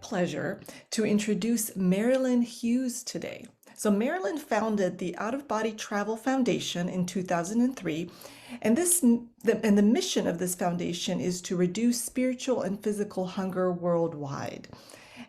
pleasure to introduce Marilynn Hughes today. So Marilynn founded the Out-of-Body Travel Foundation in 2003, and the mission of this foundation is to reduce spiritual and physical hunger worldwide.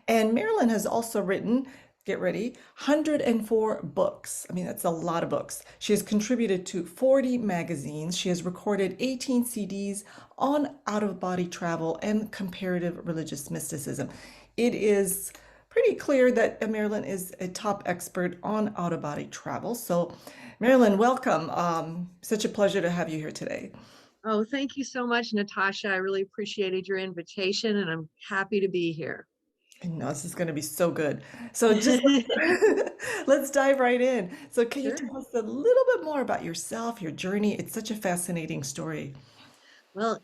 And Marilynn has also written, get ready, 104 books. I mean, that's a lot of books. She has contributed to 40 magazines. She has recorded 18 CDs on out-of-body travel and comparative religious mysticism. It is pretty clear that Marilynn is a top expert on out-of-body travel. So, Marilynn, welcome. Such a pleasure to have you here today. Oh, thank you so much, Natasha. I really appreciated your invitation, and I'm happy to be here. I know this is going to be so good. So just let's dive right in. So can you Sure. tell us a little bit more about yourself, your journey? It's such a fascinating story. Well,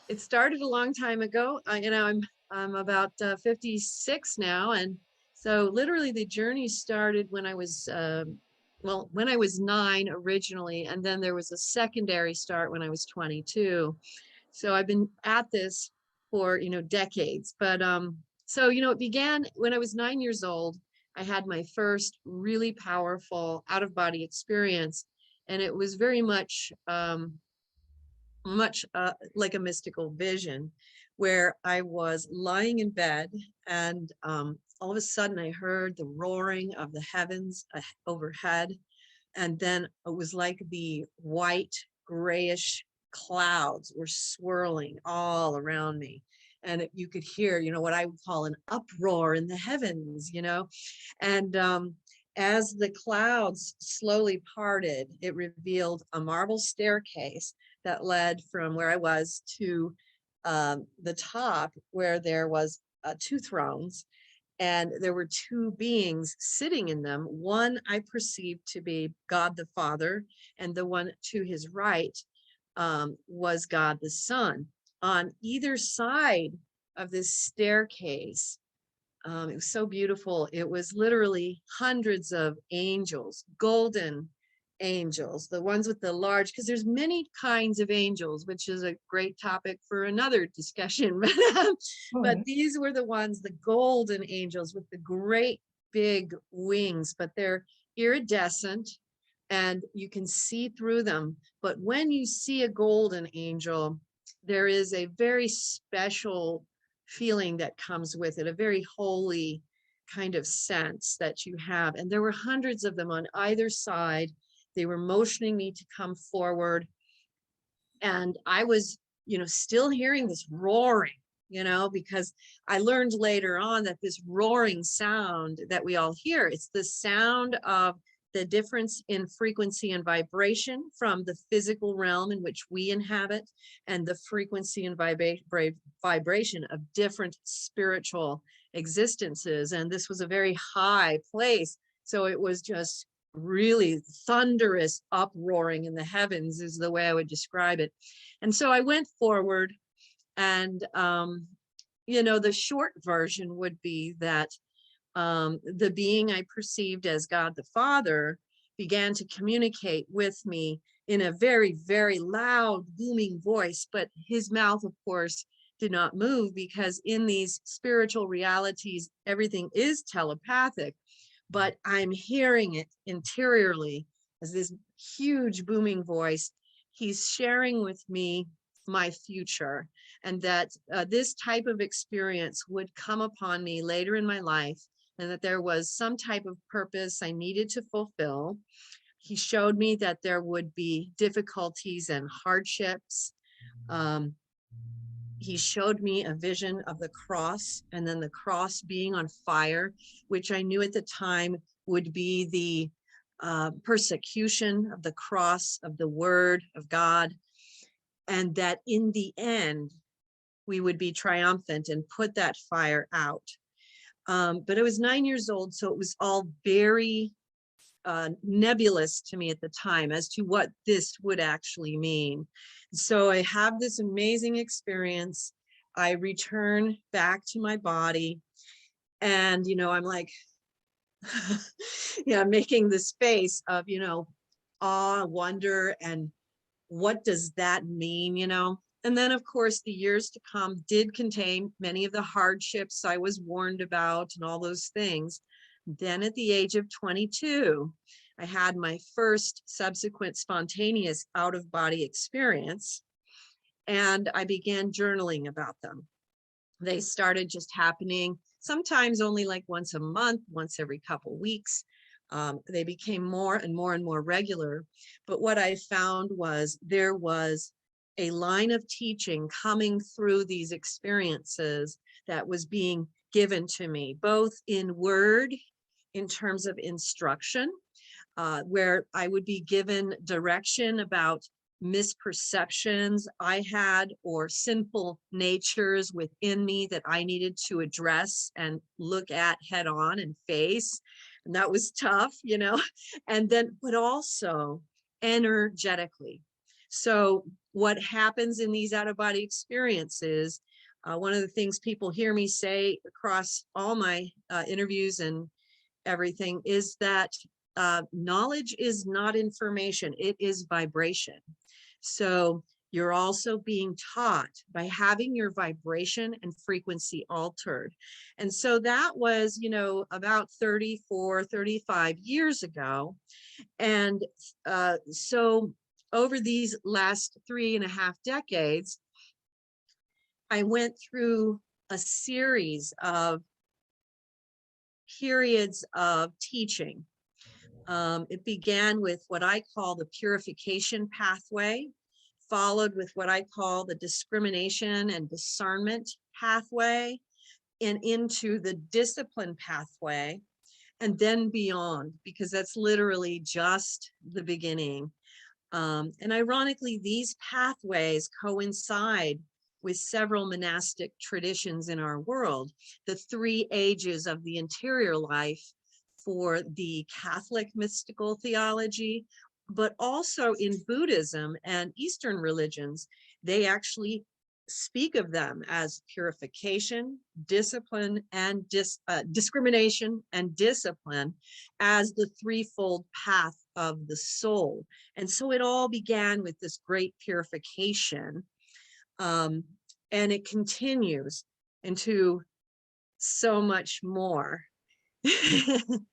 it started a long time ago. I'm about 56 now, and so literally the journey started when I was when I was 9 originally, and then there was a secondary start when I was 22. So I've been at this for decades. But it began when I was 9 years old. I had my first really powerful out of body experience, and it was very much like a mystical vision, where I was lying in bed, and all of a sudden I heard the roaring of the heavens overhead, and then it was like the white grayish clouds were swirling all around me, and you could hear what I would call an uproar in the heavens, and as the clouds slowly parted, it revealed a marble staircase that led from where I was to the top, where there was 2 thrones, and there were 2 beings sitting in them. One I perceived to be God the Father, and the one to his right was God the Son. On either side of this staircase, it was so beautiful. It was literally hundreds of angels, golden angels, the ones with the large, because there's many kinds of angels, which is a great topic for another discussion. But Oh, these were the ones, the golden angels with the great big wings, but they're iridescent and you can see through them. But when you see a golden angel, there is a very special feeling that comes with it, a very holy kind of sense that you have. And there were hundreds of them on either side. They were motioning me to come forward. And I was, still hearing this roaring, because I learned later on that this roaring sound that we all hear, it's the sound of the difference in frequency and vibration from the physical realm in which we inhabit, and the frequency and vibration of different spiritual existences. And this was a very high place. So it was just really thunderous uproaring in the heavens is the way I would describe it. And so I went forward, and the short version would be that the being I perceived as God the Father began to communicate with me in a very, very loud, booming voice, but his mouth, of course, did not move, because in these spiritual realities, everything is telepathic, but I'm hearing it interiorly as this huge booming voice. He's sharing with me my future, and that this type of experience would come upon me later in my life, and that there was some type of purpose I needed to fulfill. He showed me that there would be difficulties and hardships. He showed me a vision of the cross, and then the cross being on fire, which I knew at the time would be the persecution of the cross of the word of God, and that in the end, we would be triumphant and put that fire out. But I was 9 years old, so it was all very nebulous to me at the time as to what this would actually mean. So I have this amazing experience. I return back to my body, and I'm like, yeah, making this face of awe, wonder, and what does that mean? And then, of course, the years to come did contain many of the hardships I was warned about and all those things. Then at the age of 22, I had my first subsequent spontaneous out-of-body experience, and I began journaling about them. They started just happening, sometimes only like once a month, once every couple weeks. They became more and more and more regular. But what I found was there was a line of teaching coming through these experiences that was being given to me, both in word, in terms of instruction, where I would be given direction about misperceptions I had or sinful natures within me that I needed to address and look at head on and face. And that was tough, you know, and then, but also energetically. So what happens in these out-of-body experiences, one of the things people hear me say across all my interviews and everything is that knowledge is not information, it is vibration. So you're also being taught by having your vibration and frequency altered. And so that was, you know, about 34, 35 years ago. And so over these last 3.5 decades, I went through a series of periods of teaching. It began with what I call the purification pathway, followed with what I call the discrimination and discernment pathway, and into the discipline pathway, and then beyond, because that's literally just the beginning. And ironically, these pathways coincide with several monastic traditions in our world, the 3 ages of the interior life for the Catholic mystical theology, but also in Buddhism and Eastern religions, they actually speak of them as purification, discipline, and discrimination and discipline as the threefold path of the soul. And so it all began with this great purification, and it continues into so much more.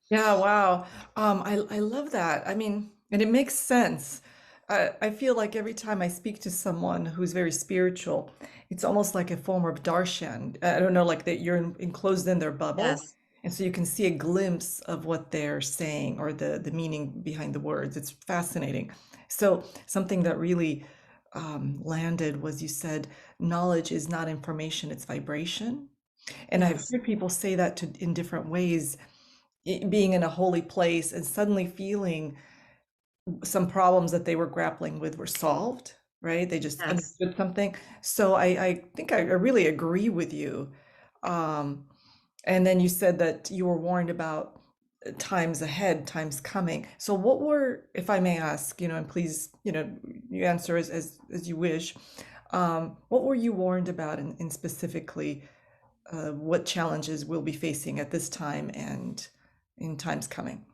Yeah, wow. I love that. I mean, and it makes sense. I feel like every time I speak to someone who's very spiritual, it's almost like a form of darshan. I don't know, like that you're enclosed in their bubble, Yes, and so you can see a glimpse of what they're saying or the meaning behind the words. It's fascinating. So something that really landed was you said knowledge is not information, it's vibration. And I've yes, heard people say that in different ways, being in a holy place and suddenly feeling some problems that they were grappling with were solved, right? They just yes. understood something. So I think I really agree with you. Um, and then you said that you were warned about times ahead, times coming. So what were, if I may ask, and please, you answer as you wish. What were you warned about in specifically what challenges we'll be facing at this time and in times coming?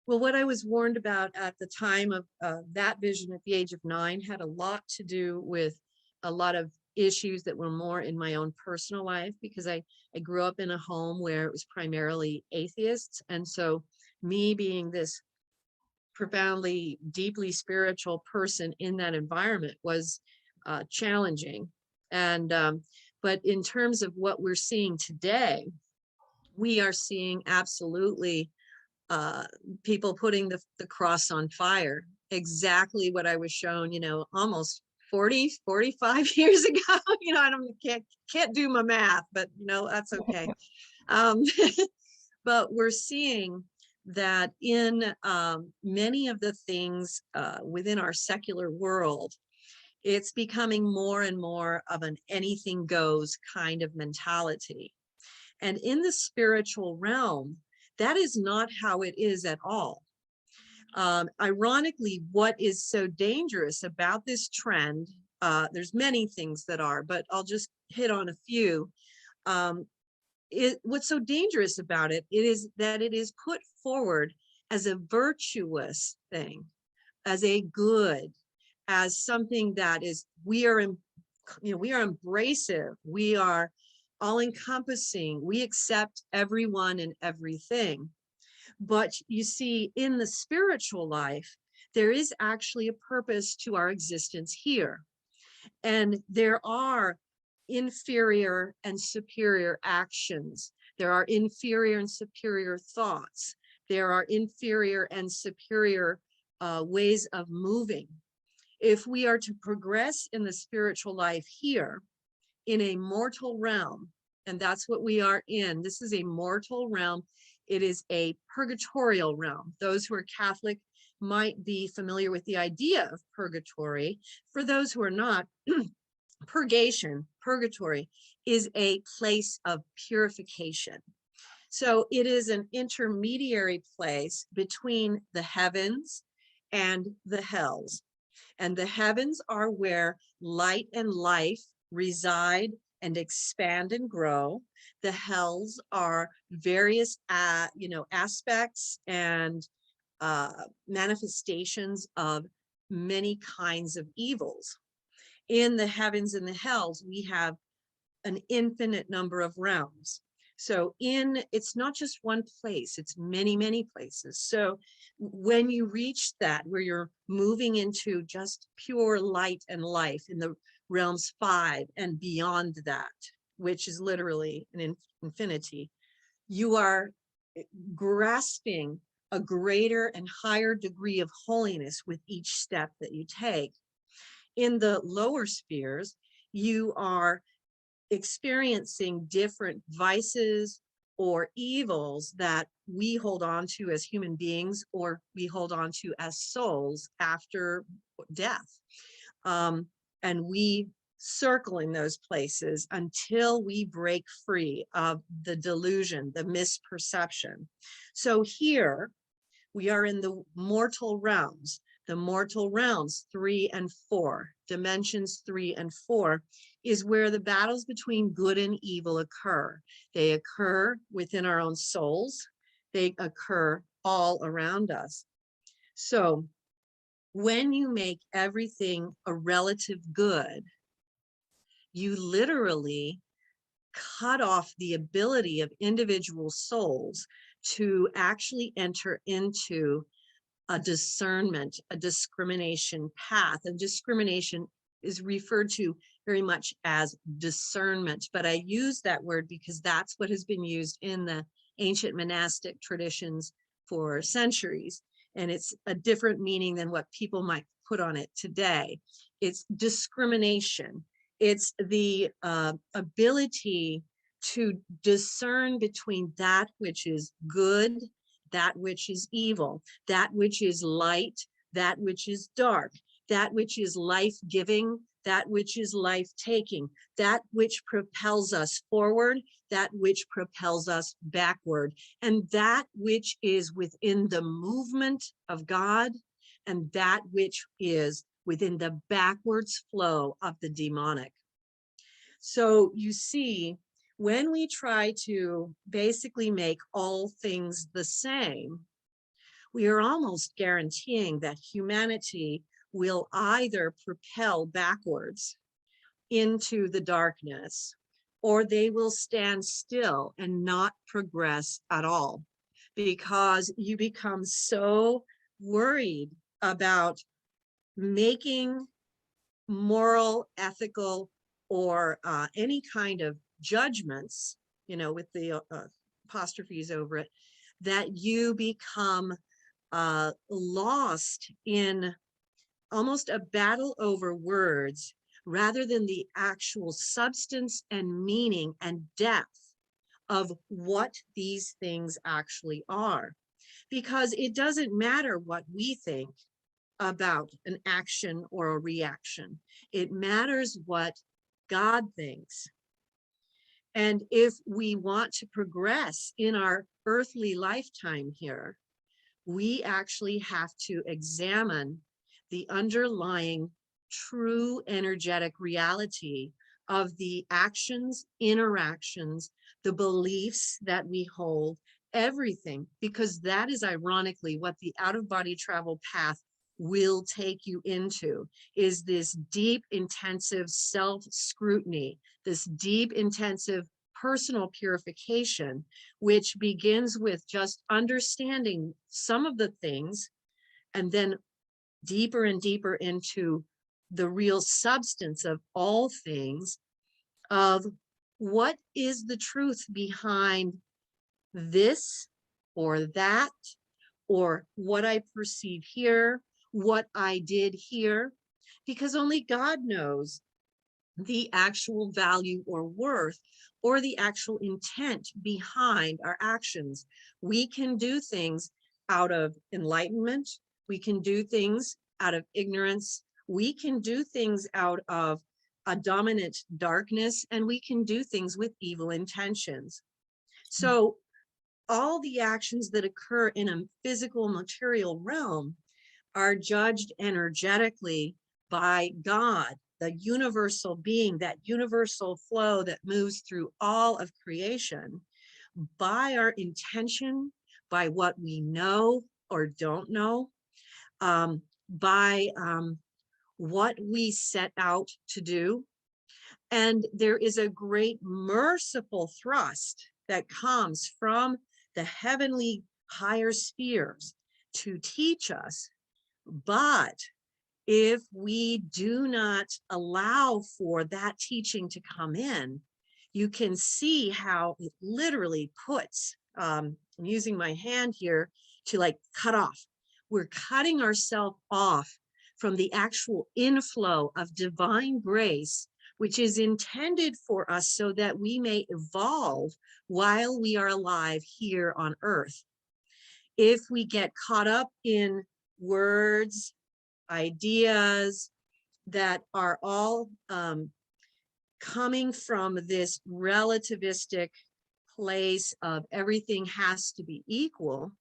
Well, what I was warned about at the time of that vision at the age of 9 had a lot to do with a lot of issues that were more in my own personal life, because I grew up in a home where it was primarily atheists. And so me being this profoundly, deeply spiritual person in that environment was challenging. And but in terms of what we're seeing today, we are seeing absolutely uh, people putting the cross on fire. Exactly what I was shown, almost 40, 45 years ago. I can't do my math, but that's okay. Um, but we're seeing that in many of the things within our secular world, it's becoming more and more of an anything goes kind of mentality. And in the spiritual realm, that is not how it is at all. Ironically, what is so dangerous about this trend, there's many things that are, but I'll just hit on a few. Um, what's so dangerous about it is that it is put forward as a virtuous thing, as a good, as something that is, we are we are embracive. We are all encompassing. We accept everyone and everything. But you see, in the spiritual life, there is actually a purpose to our existence here. And there are inferior and superior actions. There are inferior and superior thoughts. There are inferior and superior ways of moving. If we are to progress in the spiritual life here, in a mortal realm, and that's what we are in, this is a mortal realm. It is a purgatorial realm. Those who are Catholic might be familiar with the idea of purgatory. For those who are not, purgation, purgatory, is a place of purification. So it is an intermediary place between the heavens and the hells. And the heavens are where light and life reside and expand and grow. The hells are various, aspects and manifestations of many kinds of evils. In the heavens and the hells, we have an infinite number of realms. So it's not just one place, it's many, many places. So when you reach that, where you're moving into just pure light and life in the realms 5 and beyond that, which is literally an infinity, you are grasping a greater and higher degree of holiness with each step that you take. In the lower spheres, you are experiencing different vices or evils that we hold on to as human beings, or we hold on to as souls after death. And we circle in those places until we break free of the delusion, the misperception. So here we are in the mortal realms. The mortal realms 3 and 4, dimensions 3 and 4, is where the battles between good and evil occur. They occur within our own souls. They occur all around us. So when you make everything a relative good, you literally cut off the ability of individual souls to actually enter into a discernment, a discrimination path. And discrimination is referred to very much as discernment, but I use that word because that's what has been used in the ancient monastic traditions for centuries. And it's a different meaning than what people might put on it today. It's discrimination. It's the ability to discern between that which is good, that which is evil, that which is light, that which is dark, that which is life-giving, that which is life-taking, that which propels us forward, that which propels us backward, and that which is within the movement of God, and that which is within the backwards flow of the demonic. So you see, when we try to basically make all things the same, we are almost guaranteeing that humanity will either propel backwards into the darkness, or they will stand still and not progress at all, because you become so worried about making moral, ethical, or any kind of judgments, with the apostrophes over it, that you become lost in almost a battle over words rather than the actual substance and meaning and depth of what these things actually are. Because it doesn't matter what we think about an action or a reaction. It matters what God thinks. And if we want to progress in our earthly lifetime here, we actually have to examine the underlying true energetic reality of the actions, interactions, the beliefs that we hold, everything, because that is ironically what the out-of-body travel path will take you into is this deep, intensive self-scrutiny, this deep, intensive personal purification, which begins with just understanding some of the things, and then deeper and deeper into the real substance of all things, of what is the truth behind this or that, or what I perceive here, what I did here, because only God knows the actual value or worth or the actual intent behind our actions. We can do things out of enlightenment. We can do things out of ignorance. We can do things out of a dominant darkness, and we can do things with evil intentions. So all the actions that occur in a physical material realm are judged energetically by God, the universal being, that universal flow that moves through all of creation, by our intention, by what we know or don't know, by what we set out to do. And there is a great merciful thrust that comes from the heavenly higher spheres to teach us. But if we do not allow for that teaching to come in, you can see how it literally puts, I'm using my hand here to like cut off. We're cutting ourselves off from the actual inflow of divine grace, which is intended for us so that we may evolve while we are alive here on earth. If we get caught up in words, ideas that are all coming from this relativistic place of everything has to be equal,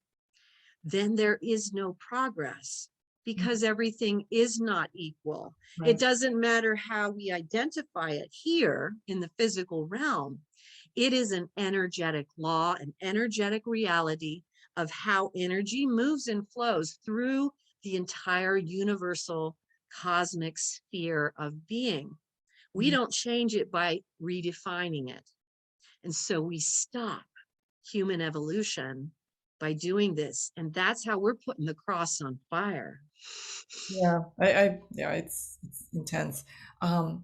then there is no progress, because everything is not equal. It doesn't matter how we identify it here in the physical realm. It is an energetic law, an energetic reality of how energy moves and flows through the entire universal cosmic sphere of being. We don't change it by redefining it. And so we stop human evolution by doing this. And that's how we're putting the cross on fire. Yeah, yeah, it's intense. I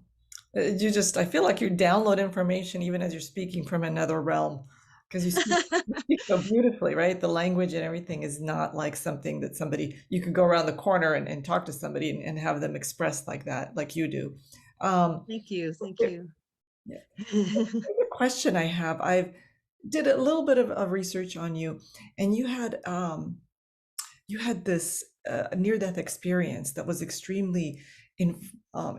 feel like you download information even as you're speaking from another realm, because you speak so beautifully, right? The language and everything is not like something that you could go around the corner and talk to somebody and have them express like that, like you do. Um, Thank you. Thank there- you. yeah. The question I have, I did a little bit of research on you, and you had this near-death experience that was extremely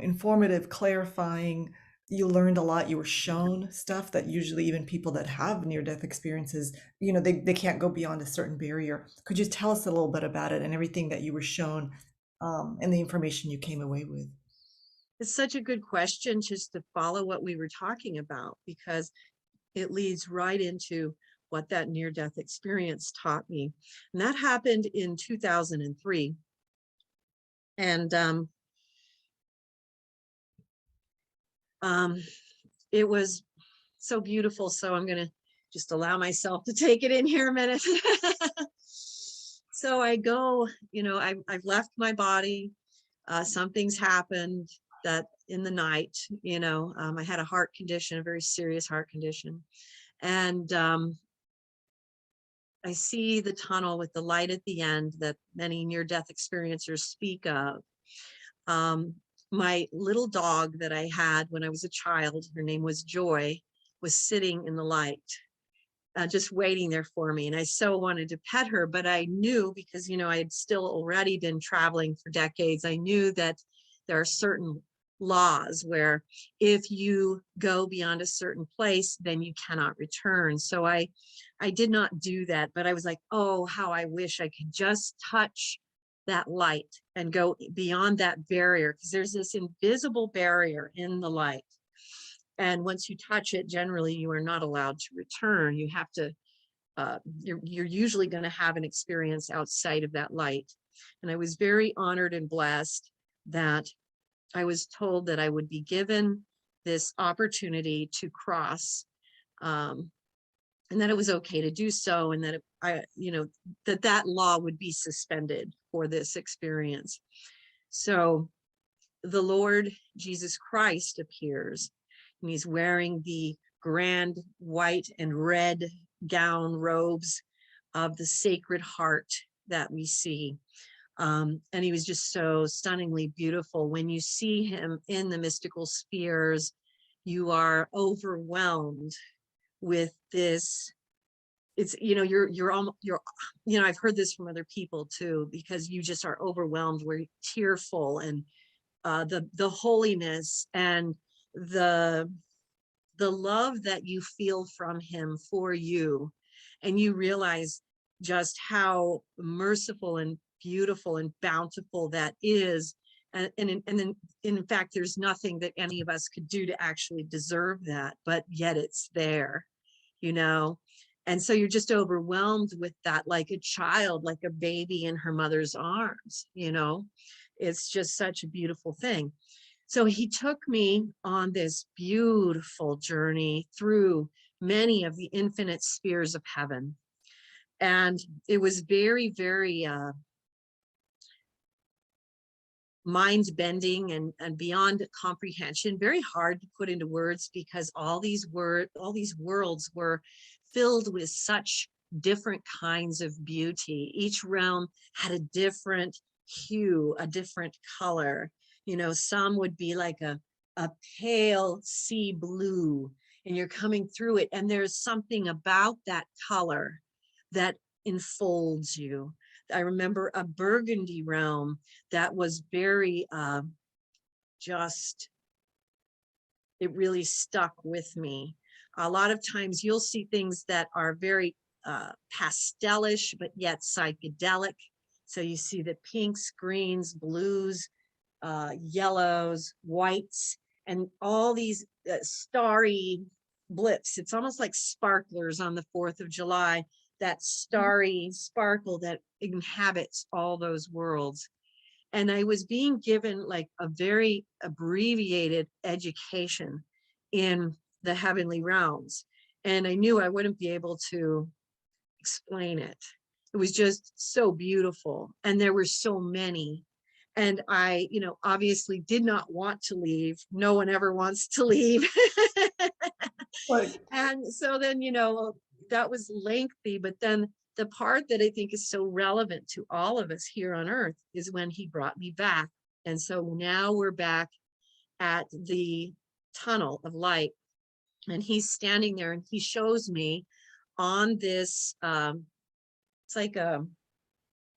informative, clarifying. You learned a lot. You were shown stuff that usually even people that have near-death experiences, they can't go beyond a certain barrier. Could you tell us a little bit about it and everything that you were shown, and the information you came away with? It's such a good question just to follow what we were talking about, because it leads right into what that near-death experience taught me. And that happened in 2003. And it was so beautiful. So I'm going to just allow myself to take it in here a minute. So I go, I've left my body. Something's happened that in the night, I had a heart condition, a very serious heart condition. And I see the tunnel with the light at the end that many near-death experiencers speak of. My little dog that I had when I was a child, her name was Joy, was sitting in the light, just waiting there for me. And I so wanted to pet her, but I knew, because, I had still already been traveling for decades, I knew that there are certain laws where if you go beyond a certain place, then you cannot return. So I did not do that, but I was like, oh, how I wish I could just touch that light and go beyond that barrier, because there's this invisible barrier in the light. And once you touch it, generally you are not allowed to return. You have to, you're usually going to have an experience outside of that light. And I was very honored and blessed that I was told that I would be given this opportunity to cross, and that it was okay to do so, and that that law would be suspended for this experience. So the Lord Jesus Christ appears, and he's wearing the grand white and red gown robes of the Sacred Heart that we see. And he was just so stunningly beautiful. When you see him in the mystical spheres, you are overwhelmed with this. It's, I've heard this from other people too, because you just are overwhelmed, we're tearful, and the holiness and the love that you feel from him for you. And you realize just how merciful and beautiful and bountiful that is. And in fact, there's nothing that any of us could do to actually deserve that, but yet it's there, you know? And so you're just overwhelmed with that, like a child, like a baby in her mother's arms, you know? It's just such a beautiful thing. So he took me on this beautiful journey through many of the infinite spheres of heaven. And it was very, very mind-bending and beyond comprehension, very hard to put into words, because all these worlds were filled with such different kinds of beauty. Each realm had a different hue, a different color. You know, some would be like a pale sea blue, and you're coming through it, and there's something about that color that enfolds you. I remember a burgundy realm that was very it really stuck with me. A lot of times you'll see things that are very pastelish, but yet psychedelic. So you see the pinks, greens, blues, yellows, whites, and all these starry blips. It's almost like sparklers on the 4th of July, that starry sparkle that inhabits all those worlds. And I was being given like a very abbreviated education in the heavenly realms. And I knew I wouldn't be able to explain it. It was just so beautiful. And there were so many. And I, obviously did not want to leave. No one ever wants to leave. Like, And so then, that was lengthy, but then the part that I think is so relevant to all of us here on earth is when he brought me back. And so now we're back at the tunnel of light, and he's standing there, and he shows me on this, it's like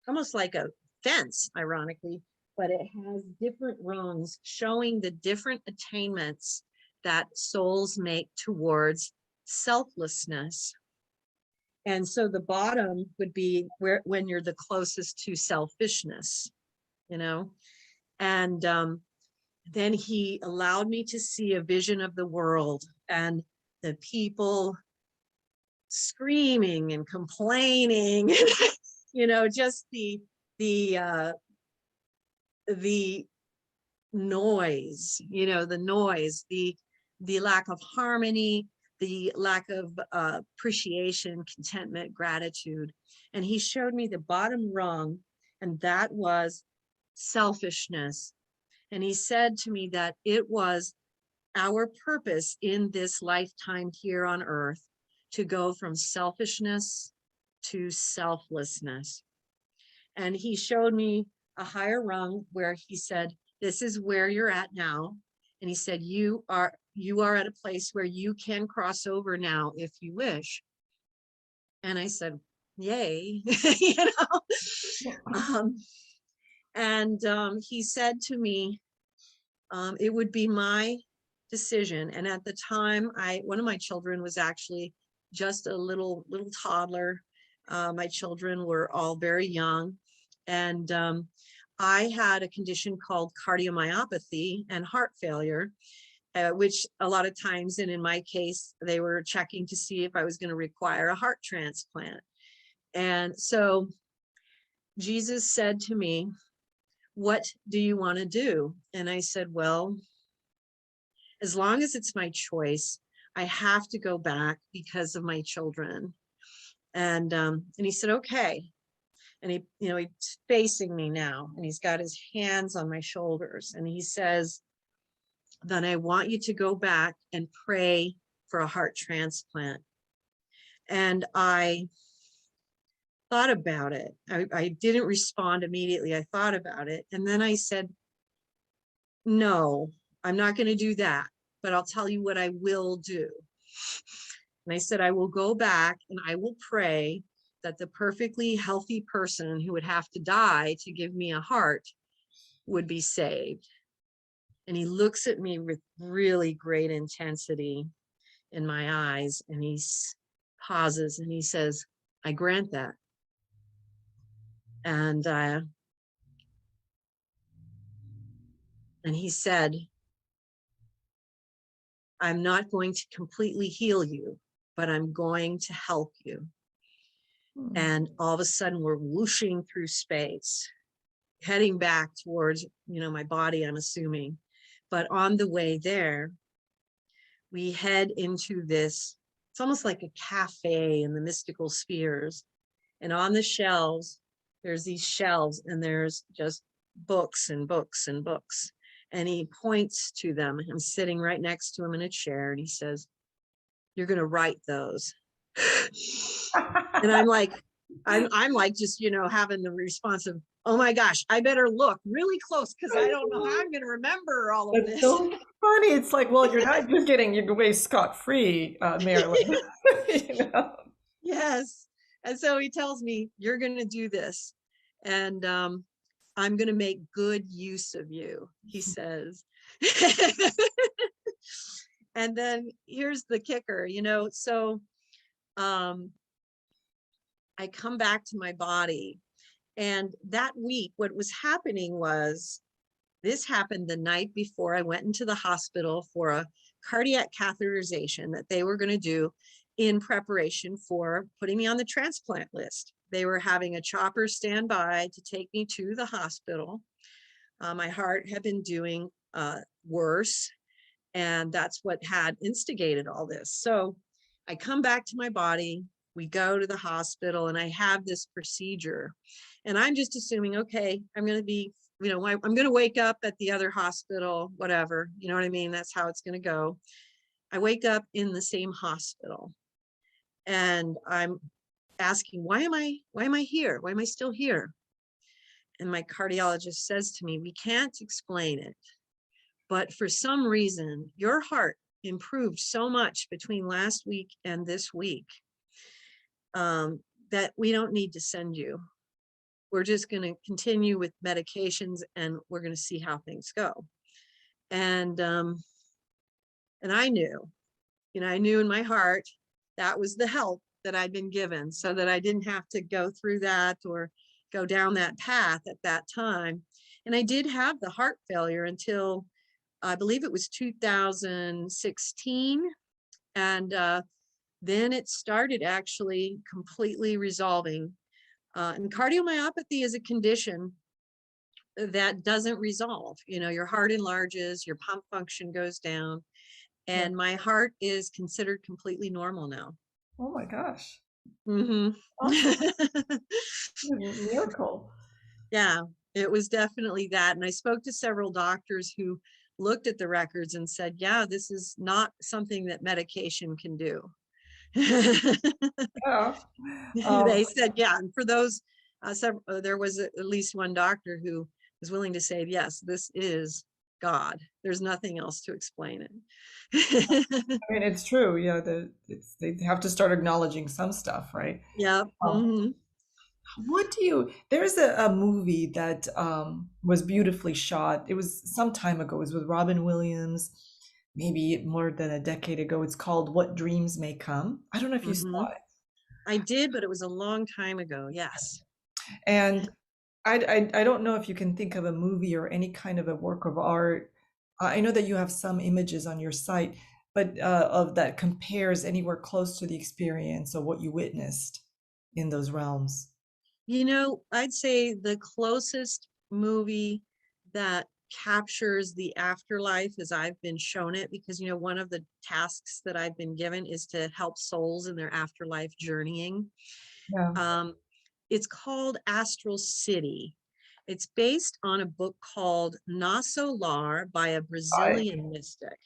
almost like a fence, ironically, but it has different rungs showing the different attainments that souls make towards selflessness. And so the bottom would be when you're the closest to selfishness, and then he allowed me to see a vision of the world and the people screaming and complaining, just the noise, the lack of harmony, the lack of appreciation, contentment, gratitude. And he showed me the bottom rung, and that was selfishness. And he said to me that it was our purpose in this lifetime here on earth to go from selfishness to selflessness. And he showed me a higher rung where he said, this is where you're at now. And he said, you are at a place where you can cross over now if you wish. And I said, yay, he said to me, it would be my decision. And at the time, one of my children was actually just a little toddler. My children were all very young. And I had a condition called cardiomyopathy and heart failure, which a lot of times, and in my case, they were checking to see if I was going to require a heart transplant. And so Jesus said to me, what do you want to do? And I said, well, as long as it's my choice, I have to go back because of my children. And he said, okay. And he's facing me now, and he's got his hands on my shoulders, and he says, then I want you to go back and pray for a heart transplant. And I thought about it. I didn't respond immediately. I thought about it. And then I said, no, I'm not going to do that, but I'll tell you what I will do. And I said, I will go back and I will pray that the perfectly healthy person who would have to die to give me a heart would be saved. And he looks at me with really great intensity in my eyes, and he pauses and he says, I grant that. And he said, I'm not going to completely heal you, but I'm going to help you. And all of a sudden we're whooshing through space, heading back towards, my body, I'm assuming. But on the way there, we head into this, it's almost like a cafe in the mystical spheres. And on the shelves, there's these shelves, and there's just books and books and books. And he points to them. I'm sitting right next to him in a chair, and he says, you're going to write those. And I'm like, I'm like, just, having the response of, oh my gosh, I better look really close because I don't know how I'm going to remember all of That's this. so funny. It's like, well, you're not just getting away scot-free, Marilynn. Yes. And so he tells me, you're going to do this. And I'm going to make good use of you, he says. And then here's the kicker, so I come back to my body. And that week, what was happening was, this happened the night before I went into the hospital for a cardiac catheterization that they were going to do in preparation for putting me on the transplant list. They were having a chopper stand by to take me to the hospital. My heart had been doing worse, and that's what had instigated all this. So I come back to my body, we go to the hospital, and I have this procedure. And I'm just assuming, okay, I'm going to be, I'm going to wake up at the other hospital, whatever, you know what I mean? That's how it's going to go. I wake up in the same hospital, and I'm asking, why am I here? Why am I still here? And my cardiologist says to me, we can't explain it, but for some reason, your heart improved so much between last week and this week that we don't need to send you. We're just going to continue with medications, and we're going to see how things go. And I knew, I knew in my heart that was the help that I'd been given, so that I didn't have to go through that or go down that path at that time. And I did have the heart failure until I believe it was 2016. And then it started actually completely resolving. And cardiomyopathy is a condition that doesn't resolve. Your heart enlarges, your pump function goes down, and my heart is considered completely normal now. Oh my gosh. Mm-hmm. Awesome. Miracle. Yeah, it was definitely that. And I spoke to several doctors who looked at the records and said, yeah, this is not something that medication can do. Yeah. They said, yeah. And for those, there was at least one doctor who was willing to say, yes, this is God. There's nothing else to explain it. I mean, it's true. Yeah, they have to start acknowledging some stuff, right? Yeah. Mm-hmm. There's a movie that was beautifully shot. It was some time ago. It was with Robin Williams, maybe more than a decade ago. It's called What Dreams May Come. I don't know if you Mm-hmm. saw it. I did, but it was a long time ago. Yes. And I don't know if you can think of a movie or any kind of a work of art. I know that you have some images on your site, but of that compares anywhere close to the experience of what you witnessed in those realms. You know, I'd say the closest movie that captures the afterlife as I've been shown it, because, you know, one of the tasks that I've been given is to help souls in their afterlife journeying. Yeah. Um, it's called Astral City. It's based on a book called Nosso Lar by a I, Brazilian mystic.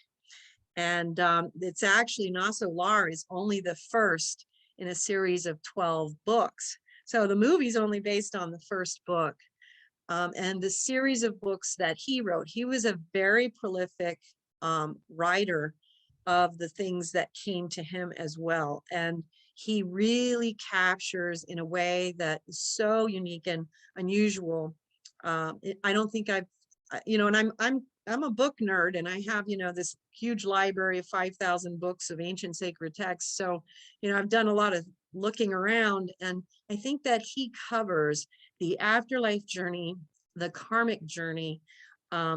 And it's actually Naso Lar is only the first in a series of 12 books. So the movie's only based on the first book. And the series of books that he wrote, he was a very prolific writer of the things that came to him as well. And he really captures in a way that is so unique and unusual. I don't think you know, and I'm a book nerd, and I have, you know, this huge library of 5,000 books of ancient sacred texts. So, you know, I've done a lot of looking around, and I think that he covers the afterlife journey, the karmic journey,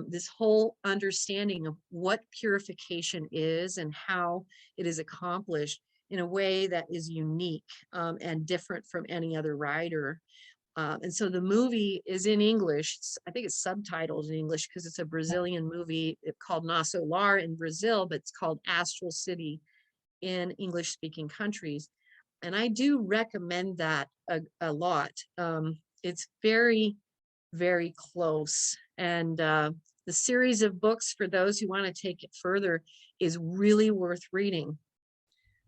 this whole understanding of what purification is and how it is accomplished in a way that is unique and different from any other writer. And so the movie is in English. I think it's subtitled in English because it's a Brazilian movie called Nosso Lar in Brazil, but it's called Astral City in English speaking countries. And I do recommend that a lot. It's very, very close. And the series of books for those who want to take it further is really worth reading.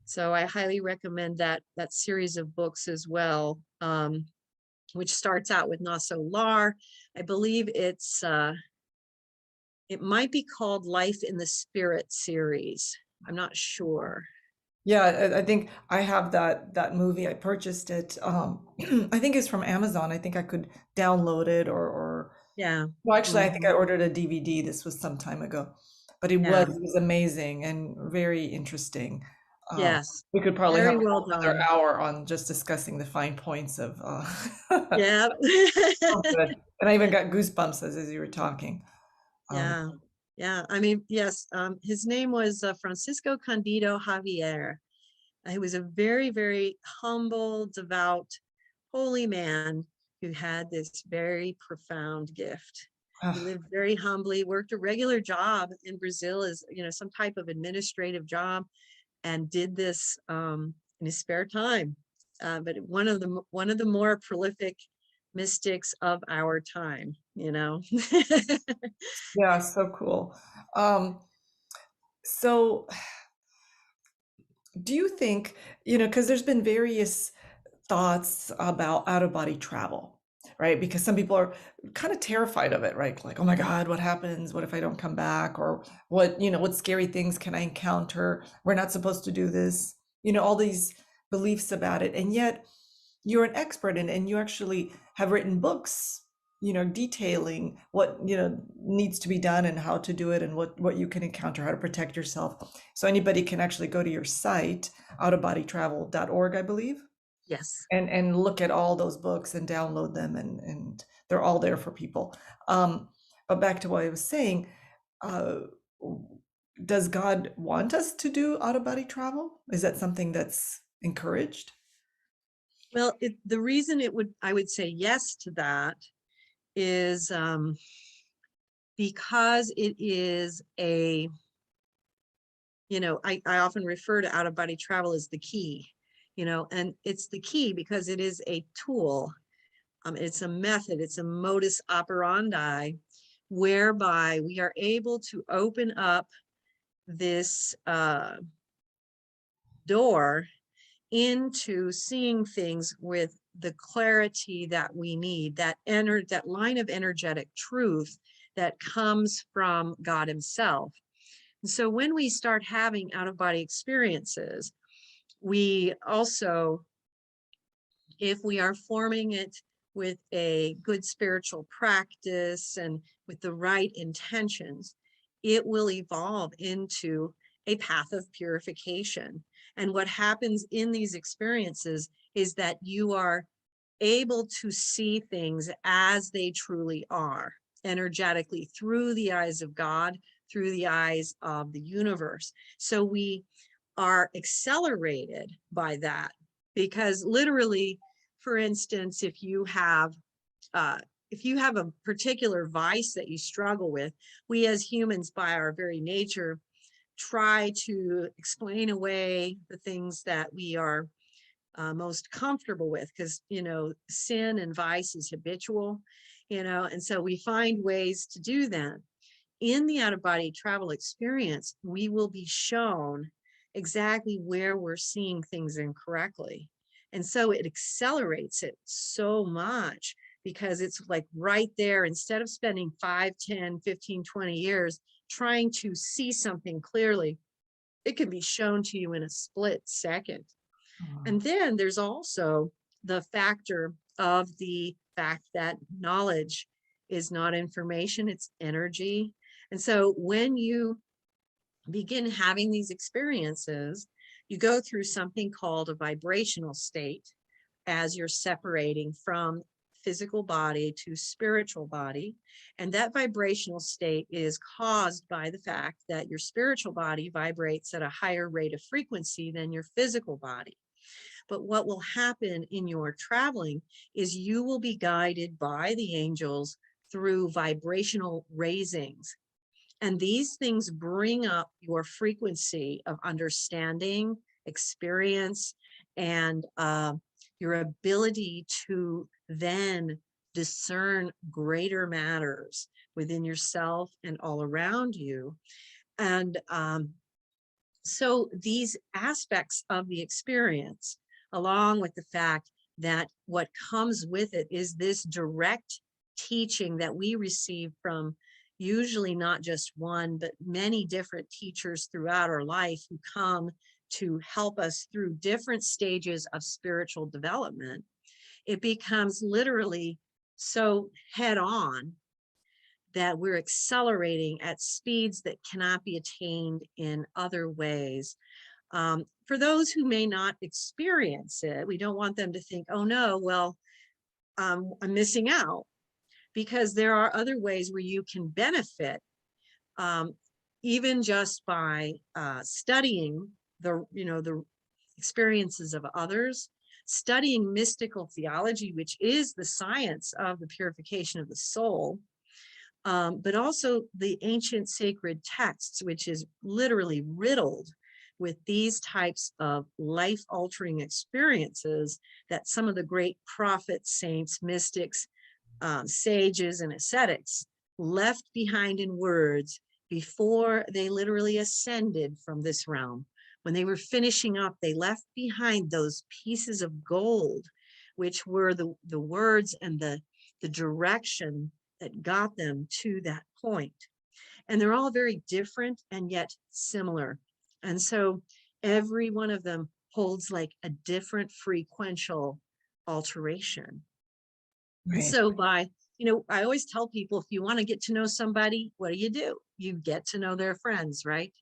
So I highly recommend that series of books as well, which starts out with Naso Lar. I believe it might be called Life in the Spirit series. I'm not sure. yeah, I think I have that movie. I purchased it. I think it's from Amazon. I think I could download it or Yeah. well, actually, I think I Mhm. ordered a DVD. This was some time ago, but Yeah. it was amazing and very interesting. Uh, Yes. we could probably have Very a well whole other done. hour on just discussing the fine points of Yeah. so good. And I even got goosebumps as you were talking. Um, Yeah. Yeah. I mean, yes, his name was Francisco Candido Javier. He was a very, very humble, devout, holy man who had this very profound gift. He ah, lived very humbly, worked a regular job in Brazil as, you know, some type of administrative job, and did this in his spare time. But one of the more prolific mystics of our time, you know. yeah, so cool. Um, so do you think, because there's been various thoughts about out of body travel, right? Because some people are kind of terrified of it, right? Like, oh my God, what happens? What if I don't come back? Or what scary things can I encounter? We're not supposed to do this. All these beliefs about it. And yet you're an expert in it, and you actually have written books, detailing what, needs to be done and how to do it and what you can encounter, how to protect yourself. So anybody can actually go to your site, outofbodytravel.org, I believe, Yes. and look at all those books and download them, and they're all there for people. But back to what I was saying, uh, does God want us to do out of body travel? Is that something that's encouraged? Well, the reason I would say yes to that is because it is I often refer to out of body travel as the key, and it's the key because it is a tool. It's a method, it's a modus operandi whereby we are able to open up this door into seeing things with the clarity that we need, that line of energetic truth that comes from God himself. And so when we start having out of body experiences, we also, if we are forming it with a good spiritual practice and with the right intentions, it will evolve into a path of purification. And what happens in these experiences is that you are able to see things as they truly are, energetically, through the eyes of God, through the eyes of the universe. So we are accelerated by that, because literally for instance, if you have a particular vice that you struggle with, we as humans, by our very nature, try to explain away the things that we are most comfortable with, because, you know, sin and vice is habitual, you know, and so we find ways to do that. In the out-of-body travel experience, we will be shown exactly where we're seeing things incorrectly. And so it accelerates it so much, because it's like right there. Instead of spending 5, 10, 15, 20 years trying to see something clearly, it can be shown to you in a split second. And then there's also the factor of the fact that knowledge is not information, it's energy. And so when you begin having these experiences, you go through something called a vibrational state as you're separating from physical body to spiritual body. And that vibrational state is caused by the fact that your spiritual body vibrates at a higher rate of frequency than your physical body. But what will happen in your traveling is you will be guided by the angels through vibrational raisings. And these things bring up your frequency of understanding, experience, and your ability to then discern greater matters within yourself and all around you. And so these aspects of the experience, along with the fact that what comes with it is this direct teaching that we receive from usually not just one, but many different teachers throughout our life who come to help us through different stages of spiritual development, it becomes literally so head on that we're accelerating at speeds that cannot be attained in other ways. For those who may not experience it, we don't want them to think, oh no, well, I'm missing out, because there are other ways where you can benefit, even just by studying the experiences of others, studying mystical theology, which is the science of the purification of the soul, but also the ancient sacred texts, which is literally riddled with these types of life-altering experiences that some of the great prophets, saints, mystics, sages, and ascetics left behind in words before they literally ascended from this realm. When they were finishing up, they left behind those pieces of gold, which were the words and the direction that got them to that point. And they're all very different and yet similar. And so every one of them holds like a different frequential alteration. Right. So by, I always tell people, if you want to get to know somebody, what do? You get to know their friends, right?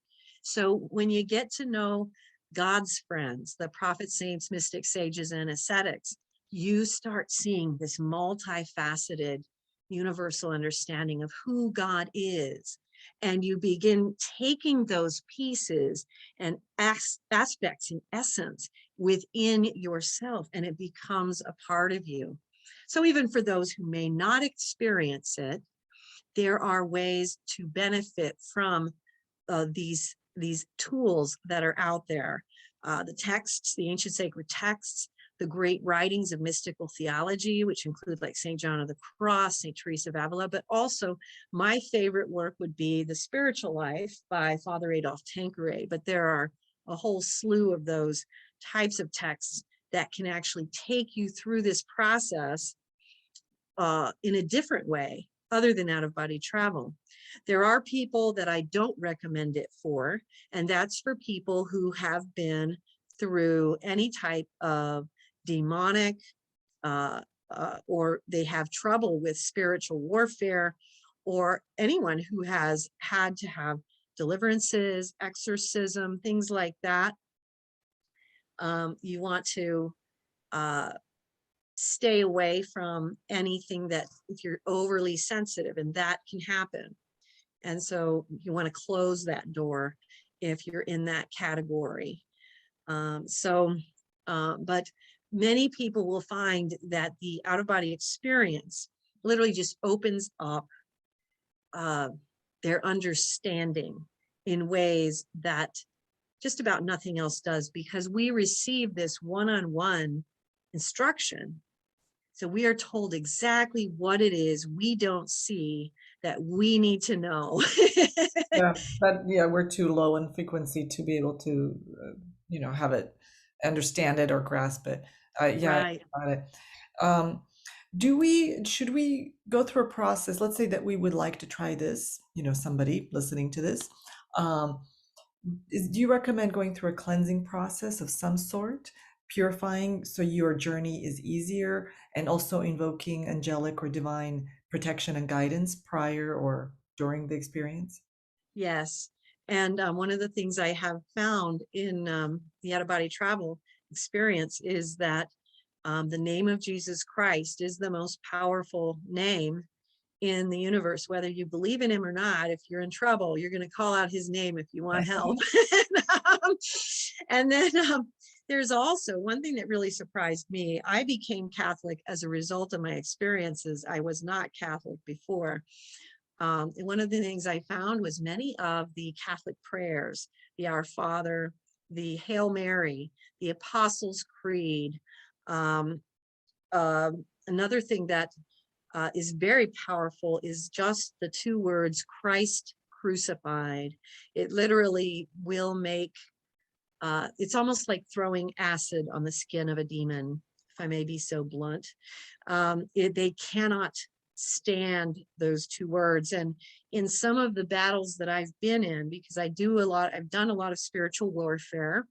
So when you get to know God's friends, the prophets, saints, mystics, sages, and ascetics, you start seeing this multifaceted universal understanding of who God is. And you begin taking those pieces and aspects and essence within yourself, and it becomes a part of you. So even for those who may not experience it, there are ways to benefit from these tools that are out there. The texts, the ancient sacred texts, the great writings of mystical theology, which include like St. John of the Cross, St. Teresa of Avila, but also my favorite work would be The Spiritual Life by Father Adolphe Tanqueray. But there are a whole slew of those types of texts that can actually take you through this process in a different way, other than out-of-body travel. There are people that I don't recommend it for, and that's for people who have been through any type of demonic or they have trouble with spiritual warfare, or anyone who has had to have deliverances, exorcism, things like that. You want to stay away from anything that, if you're overly sensitive, and that can happen. And so you want to close that door if you're in that category. But many people will find that the out-of-body experience literally just opens up their understanding in ways that just about nothing else does, because we receive this one-on-one instruction. So we are told exactly what it is we don't see that we need to know. Yeah, but yeah, we're too low in frequency to be able to, have it, understand it or grasp it. Yeah, Right. I got it. Um, should we go through a process? Let's say that we would like to try this, somebody listening to this. Um, do you recommend going through a cleansing process of some sort, purifying so your journey is easier, and also invoking angelic or divine protection and guidance prior or during the experience? Yes. And one of the things I have found in the out-of-body travel experience is that the name of Jesus Christ is the most powerful name in the universe. Whether you believe in him or not, if you're in trouble, you're going to call out his name if you want help. And then there's also one thing that really surprised me. I became Catholic as a result of my experiences. I was not Catholic before. And one of the things I found was many of the Catholic prayers, the Our Father, the Hail Mary, the Apostles' Creed. Um, Another thing that is very powerful is just the two words, Christ crucified. It literally will make, it's almost like throwing acid on the skin of a demon, if I may be so blunt. They cannot stand those two words. And in some of the battles that I've been in, because I've done a lot of spiritual warfare,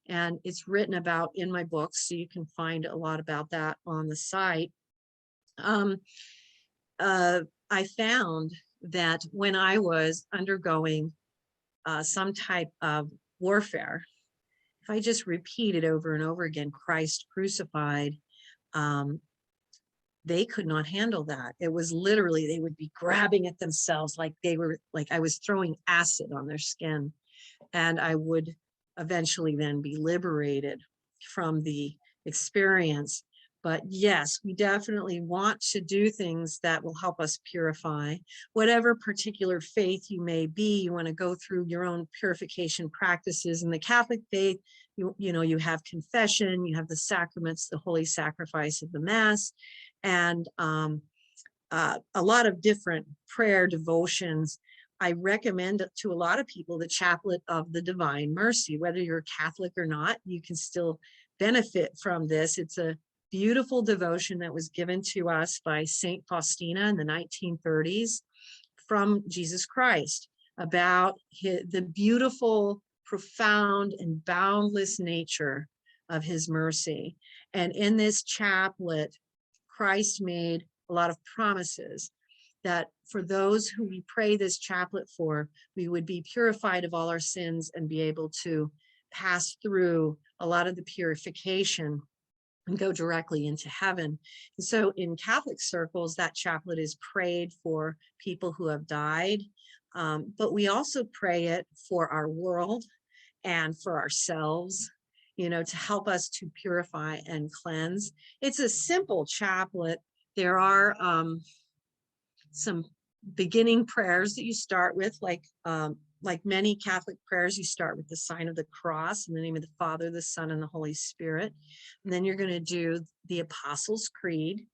and it's written about in my books, so you can find a lot about that on the site. I found that when I was undergoing some type of warfare, if I just repeated over and over again, Christ crucified, they could not handle that. It was literally, they would be grabbing at themselves like I was throwing acid on their skin. And I would eventually then be liberated from the experience. But yes, we definitely want to do things that will help us purify. Whatever particular faith you may be, you want to go through your own purification practices. In the Catholic faith, you have confession, you have the sacraments, the holy sacrifice of the Mass, and a lot of different prayer devotions. I recommend to a lot of people the Chaplet of the Divine Mercy. Whether you're Catholic or not, you can still benefit from this. It's a beautiful devotion that was given to us by Saint Faustina in the 1930s from Jesus Christ about the beautiful, profound, and boundless nature of his mercy. And in this chaplet, Christ made a lot of promises that for those who we pray this chaplet for, we would be purified of all our sins and be able to pass through a lot of the purification and go directly into heaven. And so in Catholic circles, that chaplet is prayed for people who have died, but we also pray it for our world and for ourselves, to help us to purify and cleanse. It's a simple chaplet. There are some beginning prayers that you start with, like many Catholic prayers, you start with the sign of the cross in the name of the Father, the Son, and the Holy Spirit. And then you're going to do the Apostles' Creed.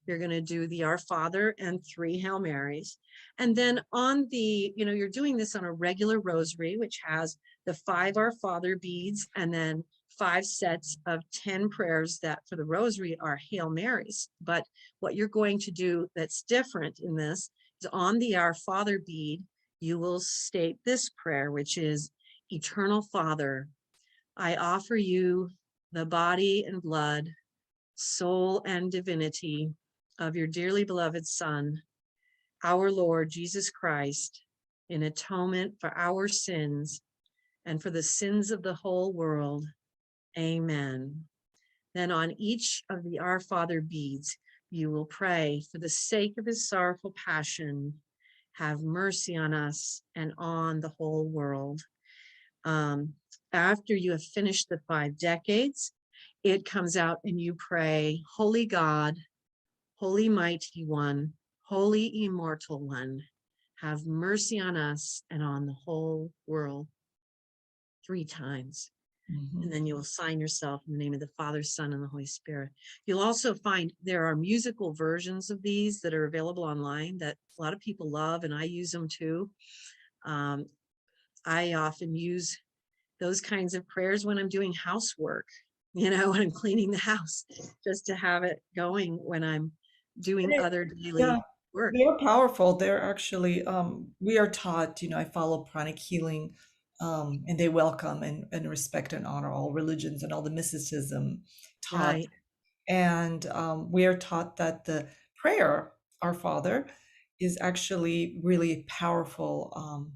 You're going to do the Our Father and 3 Hail Marys. And then on the, you're doing this on a regular rosary, which has the 5 Our Father beads and then 5 sets of 10 prayers that for the rosary are Hail Marys. But what you're going to do that's different in this is on the Our Father bead, you will state this prayer, which is, Eternal Father, I offer you the body and blood, soul and divinity of your dearly beloved Son, our Lord Jesus Christ, in atonement for our sins and for the sins of the whole world. Amen. Then on each of the Our Father beads, you will pray, for the sake of his sorrowful passion, have mercy on us and on the whole world. After you have finished the 5 decades, it comes out and you pray, Holy God, Holy Mighty One, Holy Immortal One, have mercy on us and on the whole world 3 times. And then you'll sign yourself in the name of the Father, Son, and the Holy Spirit. You'll also find there are musical versions of these that are available online that a lot of people love, and I use them too. I often use those kinds of prayers when I'm doing housework, when I'm cleaning the house, just to have it going when I'm doing other Yeah, daily work. they're powerful. They're actually, we are taught, I follow pranic healing, and they welcome and respect and honor all religions and all the mysticism taught. Right. And we are taught that the prayer, Our Father, is actually really powerful.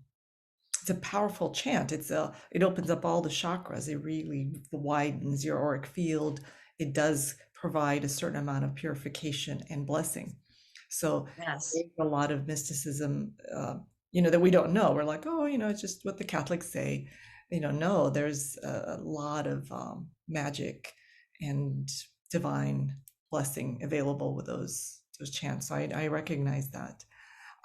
It's a powerful chant. It opens up all the chakras. It really widens your auric field. It does provide a certain amount of purification and blessing. So Yes. there's a lot of mysticism, that we don't know. We're like, oh, it's just what the Catholics say. No, there's a lot of magic and divine blessing available with those chants. So I recognize that.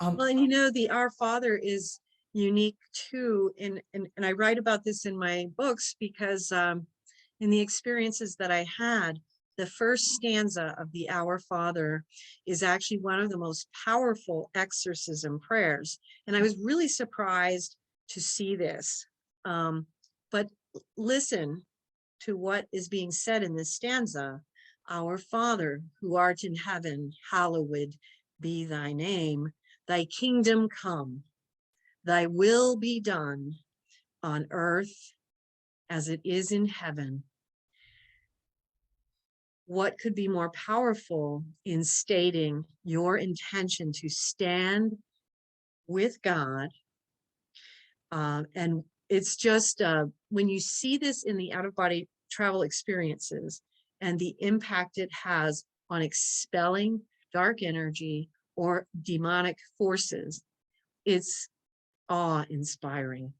Well, and the Our Father is unique too. And I write about this in my books because in the experiences that I had, the first stanza of the Our Father is actually one of the most powerful exorcism prayers. And I was really surprised to see this. But listen to what is being said in this stanza. Our Father, who art in heaven, hallowed be thy name. Thy kingdom come, thy will be done on earth as it is in heaven. What could be more powerful in stating your intention to stand with God? And it's just when you see this in the out-of-body travel experiences and the impact it has on expelling dark energy or demonic forces, it's awe-inspiring.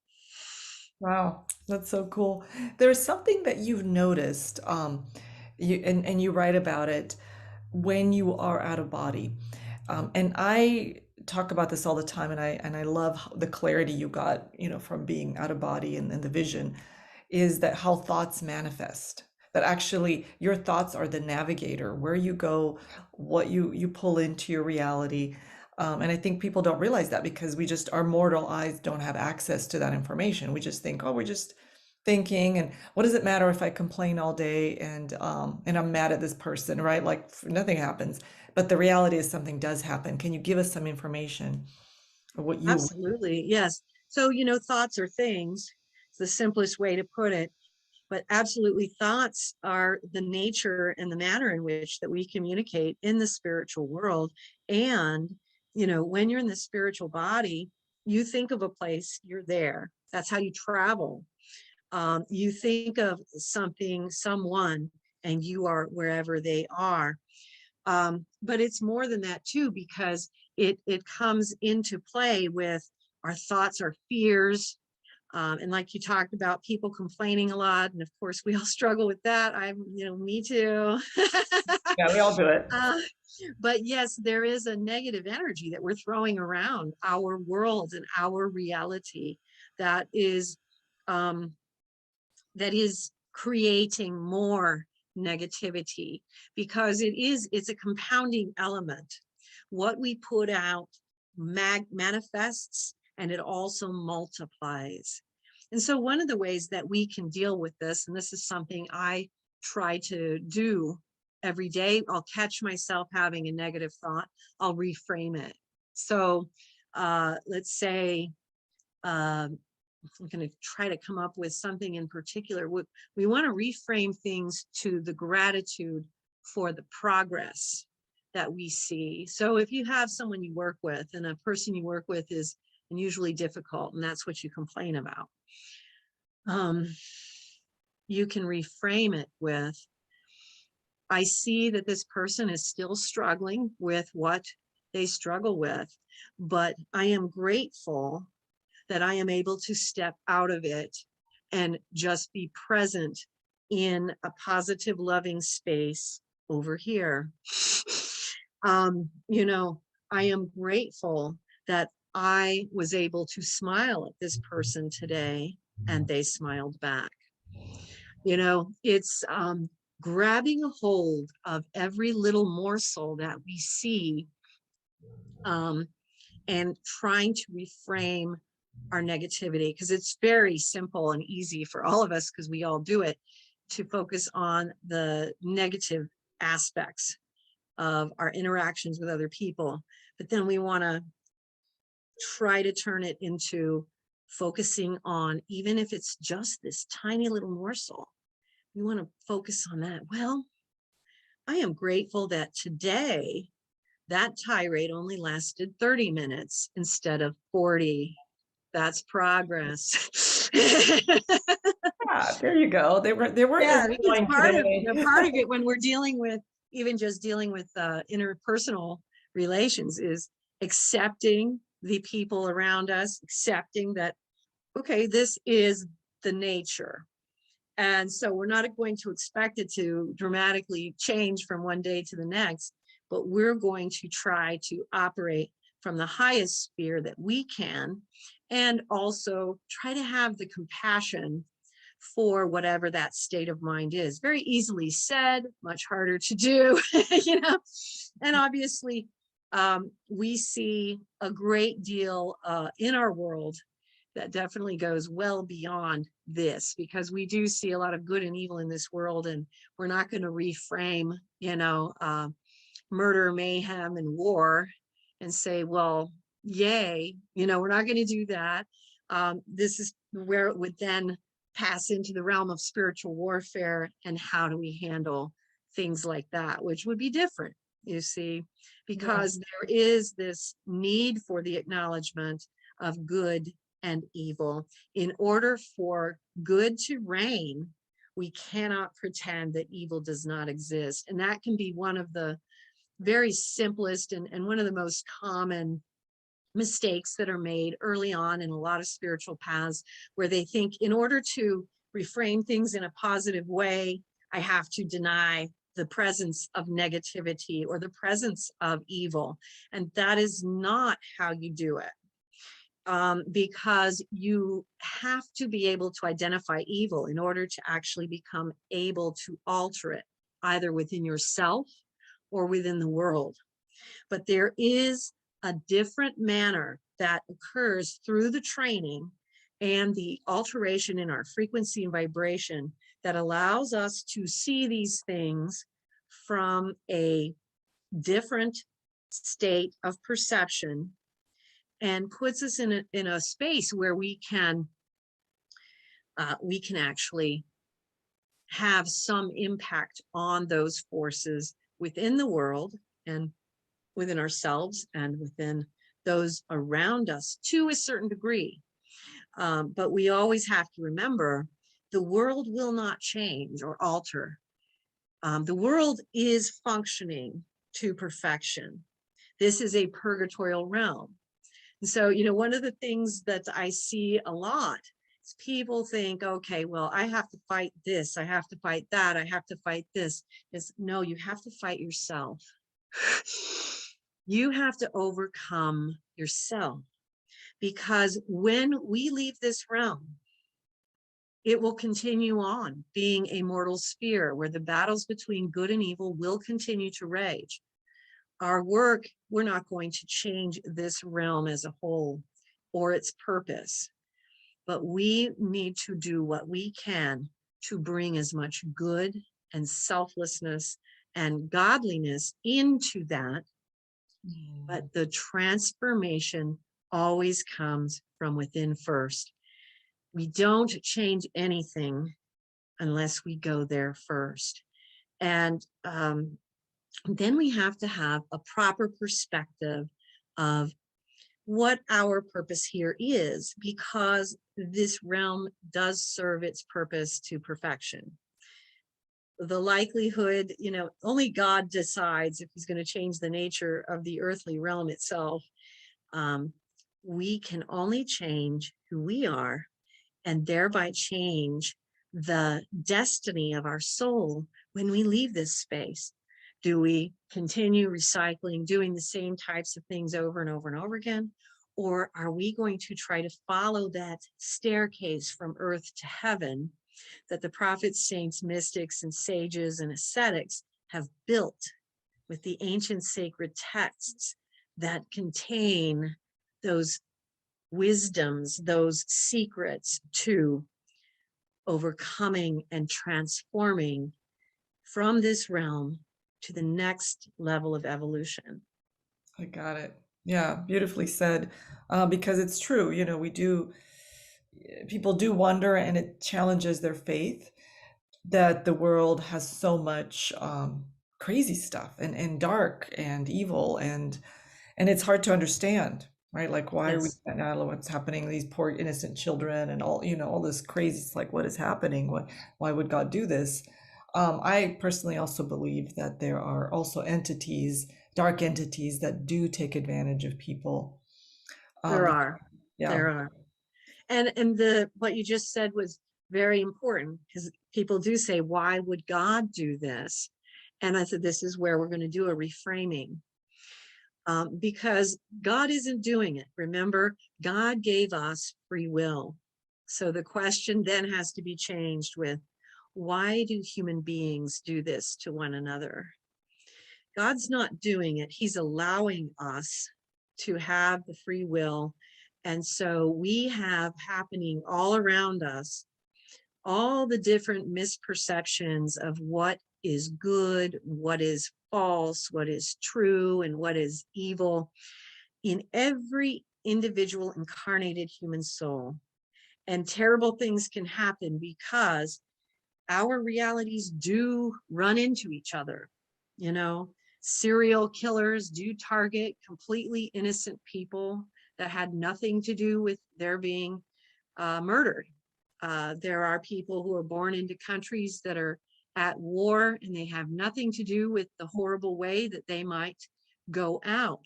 Wow, that's so cool. There's something that you've noticed, and you write about it when you are out of body. And I talk about this all the time, and I love the clarity you got, from being out of body and the vision, is that how thoughts manifest. That actually your thoughts are the navigator, where you go, what you pull into your reality. And I think people don't realize that because our mortal eyes don't have access to that information. We just think, oh, we're just thinking, and what does it matter if I complain all day and I'm mad at this person, right? Like nothing happens. But the reality is something does happen. Can you give us some information of what you? Absolutely, yes. So, thoughts are things. It's the simplest way to put it. But absolutely, thoughts are the nature and the manner in which that we communicate in the spiritual world. And, when you're in the spiritual body, you think of a place, you're there. That's how you travel. You think of something, someone, and you are wherever they are. But it's more than that too, because it comes into play with our thoughts, our fears, and like you talked about, people complaining a lot, and of course we all struggle with that. Me too. Yeah, we all do it. uh, but yes, there is a negative energy that we're throwing around our world and our reality that is um, creating more negativity, because it's a compounding element. What we put out manifests, and it also multiplies. And so one of the ways that we can deal with this, and this is something I try to do every day, I'll catch myself having a negative thought, I'll reframe it. So let's say I'm going to try to come up with something in particular. We want to reframe things to the gratitude for the progress that we see. So if you have someone you work with, and a person you work with is unusually difficult, and that's what you complain about, you can reframe it with, I see that this person is still struggling with what they struggle with, but I am grateful that I am able to step out of it and just be present in a positive, loving space over here. You know, I am grateful that I was able to smile at this person today and they smiled back. You know, it's grabbing a hold of every little morsel that we see, and trying to reframe our negativity, because it's very simple and easy for all of us, because we all do it, to focus on the negative aspects of our interactions with other people. But then we want to try to turn it into focusing on, even if it's just this tiny little morsel, we want to focus on that. Well, I am grateful that today that tirade only lasted 30 minutes instead of 40. That's progress. Yeah, there you go. They weren't as Yeah, because annoying part of today. it when we're dealing with, even just dealing with interpersonal relations, is accepting the people around us, accepting that, okay, this is the nature. And so we're not going to expect it to dramatically change from one day to the next, but we're going to try to operate from the highest sphere that we can, and also try to have the compassion for whatever that state of mind is. Very easily said, much harder to do, you know. And obviously, we see a great deal in our world that definitely goes well beyond this, because we do see a lot of good and evil in this world, and we're not going to reframe, you know, murder, mayhem, and war and say, well, yay, you know, we're not going to do that. This is where it would then pass into the realm of spiritual warfare, and how do we handle things like that, which would be different, you see, because there is this need for the acknowledgement of good and evil. In order for good to reign, we cannot pretend that evil does not exist. And that can be one of the very simplest and one of the most common mistakes that are made early on in a lot of spiritual paths, where they think in order to reframe things in a positive way, I have to deny the presence of negativity or the presence of evil. And that is not how you do it. Because you have to be able to identify evil in order to actually become able to alter it, either within yourself or within the world. But there is a different manner that occurs through the training and the alteration in our frequency and vibration that allows us to see these things from a different state of perception, and puts us in a space where we can actually have some impact on those forces within the world and within ourselves and within those around us to a certain degree. But we always have to remember, the world will not change or alter. The world is functioning to perfection. This is a purgatorial realm. And so, you know, one of the things that I see a lot is people think, okay, well, I have to fight this, I have to fight that, I have to fight this. Is no, you have to fight yourself. You have to overcome yourself, because when we leave this realm, it will continue on being a mortal sphere where the battles between good and evil will continue to rage. Our work, we're not going to change this realm as a whole or its purpose, but we need to do what we can to bring as much good and selflessness and godliness into that. But the transformation always comes from within first. We don't change anything unless we go there first. And then we have to have a proper perspective of what our purpose here is, because this realm does serve its purpose to perfection. The likelihood, you know, only God decides if he's going to change the nature of the earthly realm itself. We can only change who we are, and thereby change the destiny of our soul when we leave this space? Do we continue recycling, doing the same types of things over and over and over again? Or are we going to try to follow that staircase from earth to heaven that the prophets, saints, mystics, and sages and ascetics have built with the ancient sacred texts that contain those wisdoms, those secrets to overcoming and transforming from this realm to the next level of evolution? I got it. Yeah, beautifully said. Because it's true, people do wonder, and it challenges their faith that the world has so much crazy stuff and dark and evil, and it's hard to understand, right? Like, why are we Yes, not know what's happening to these poor innocent children and all this crazy. It's like, what is happening? Why would God do this? I personally also believe that there are also entities, dark entities, that do take advantage of people. there Because, are. yeah, There are. And the what you just said was very important, because people do say, why would God do this? And I said, this is where we're going to do a reframing, because God isn't doing it. Remember, God gave us free will. So the question then has to be changed with, why do human beings do this to one another? God's not doing it. He's allowing us to have the free will. And so we have happening all around us all the different misperceptions of what is good, what is false, what is true, and what is evil in every individual incarnated human soul. And terrible things can happen because our realities do run into each other. You know, serial killers do target completely innocent people that had nothing to do with their being murdered. There are people who are born into countries that are at war, and they have nothing to do with the horrible way that they might go out.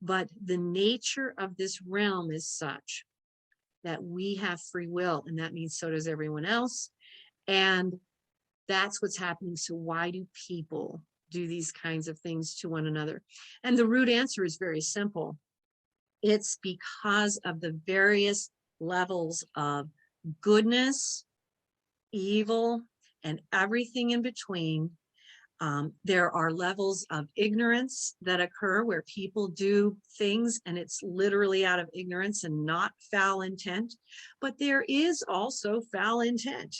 But the nature of this realm is such that we have free will, and that means so does everyone else. And that's what's happening. So why do people do these kinds of things to one another? And the root answer is very simple. It's because of the various levels of goodness, evil, and everything in between. There are levels of ignorance that occur where people do things and it's literally out of ignorance and not foul intent. But there is also foul intent.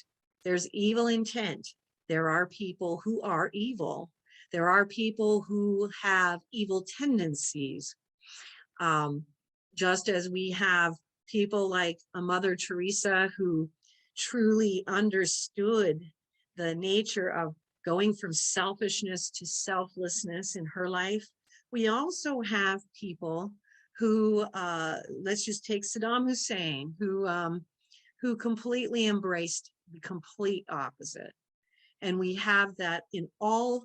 There's evil intent. There are people who are evil. There are people who have evil tendencies. Just as we have people like a Mother Teresa who truly understood the nature of going from selfishness to selflessness in her life, we also have people who, let's just take Saddam Hussein, who completely embraced the complete opposite. And we have that in all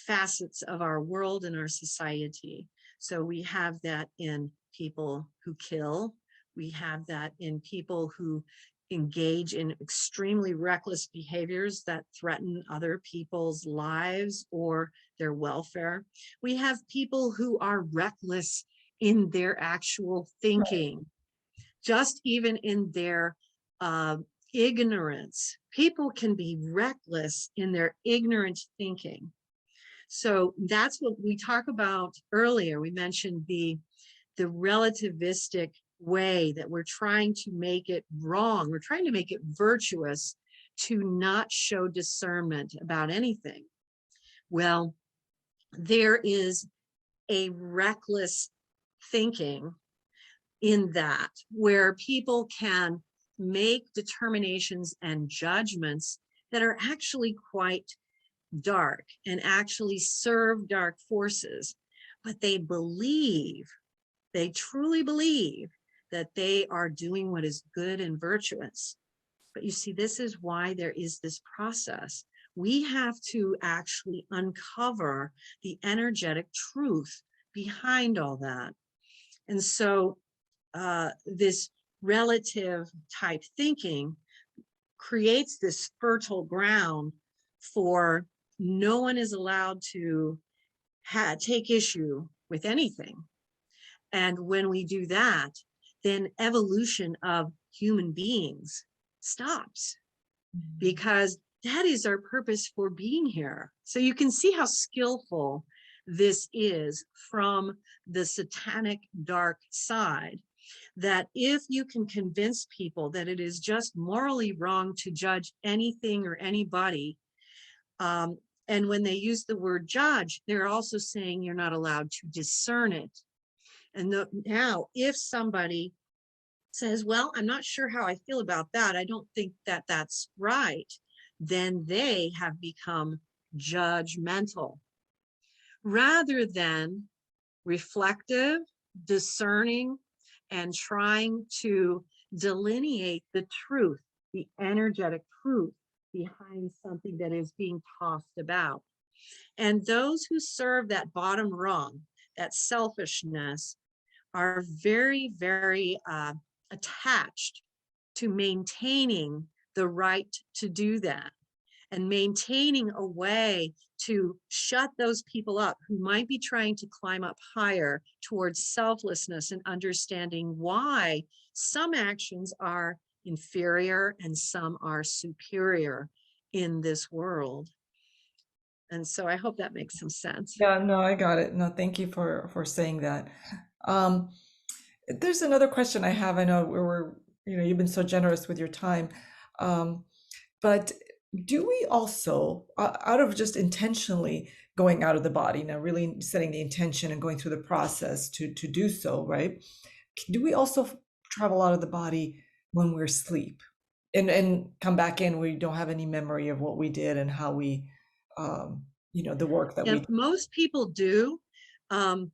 facets of our world and our society. So we have that in people who kill. We have that in people who engage in extremely reckless behaviors that threaten other people's lives or their welfare. We have people who are reckless in their actual thinking, just even in their ignorance. People can be reckless in their ignorant thinking. So that's what we talk about earlier. We mentioned the relativistic way that we're trying to make it wrong. We're trying to make it virtuous to not show discernment about anything. Well, there is a reckless thinking in that where people can make determinations and judgments that are actually quite dark and actually serve dark forces, but they truly believe that they are doing what is good and virtuous. But you see, this is why there is this process. We have to actually uncover the energetic truth behind all that. And so this relative type thinking creates this fertile ground for no one is allowed to take issue with anything. And when we do that, then evolution of human beings stops, because that is our purpose for being here. So you can see how skillful this is from the satanic dark side, that if you can convince people that it is just morally wrong to judge anything or anybody, and when they use the word judge, they're also saying you're not allowed to discern it. And now if somebody says, well, I'm not sure how I feel about that, I don't think that that's right, then they have become judgmental rather than reflective, discerning, and trying to delineate the truth, the energetic truth behind something that is being tossed about. And those who serve that bottom rung, that selfishness, are very, very attached to maintaining the right to do that and maintaining a way to shut those people up who might be trying to climb up higher towards selflessness and understanding why some actions are inferior and some are superior in this world. And so I hope that makes some sense. Yeah, no, I got it. No, thank you for saying that. Um, there's another question I have. I know you've been so generous with your time. Um, but do we also, out of just intentionally going out of the body, now really setting the intention and going through the process to do so, right? Do we also travel out of the body when we're asleep and come back in, we don't have any memory of what we did and how we, the work that we And did? most people do. Um,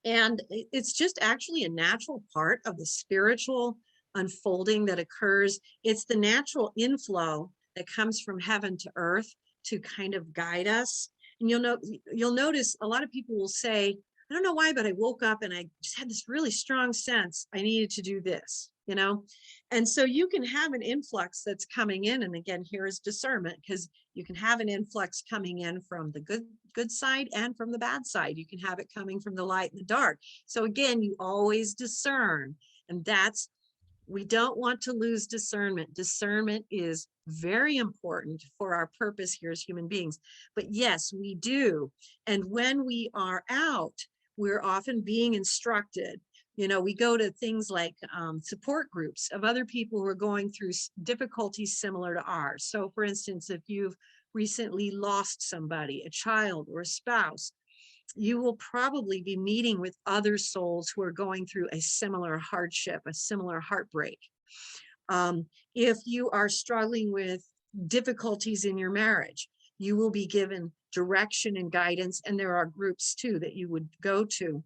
and it's just actually a natural part of the spiritual unfolding that occurs. It's the natural inflow that comes from heaven to earth to kind of guide us. And you'll notice a lot of people will say, I don't know why, but I woke up and I just had this really strong sense I needed to do this, And so you can have an influx that's coming in. And again, here is discernment, because you can have an influx coming in from the good side and from the bad side. You can have it coming from the light and the dark. So again, you always discern. And we don't want to lose discernment. Discernment is very important for our purpose here as human beings. But yes, we do. And when we are out, we're often being instructed. We go to things like support groups of other people who are going through difficulties similar to ours. So for instance, if you've recently lost somebody, a child or a spouse, you will probably be meeting with other souls who are going through a similar hardship, a similar heartbreak. If you are struggling with difficulties in your marriage, you will be given direction and guidance. And there are groups too that you would go to.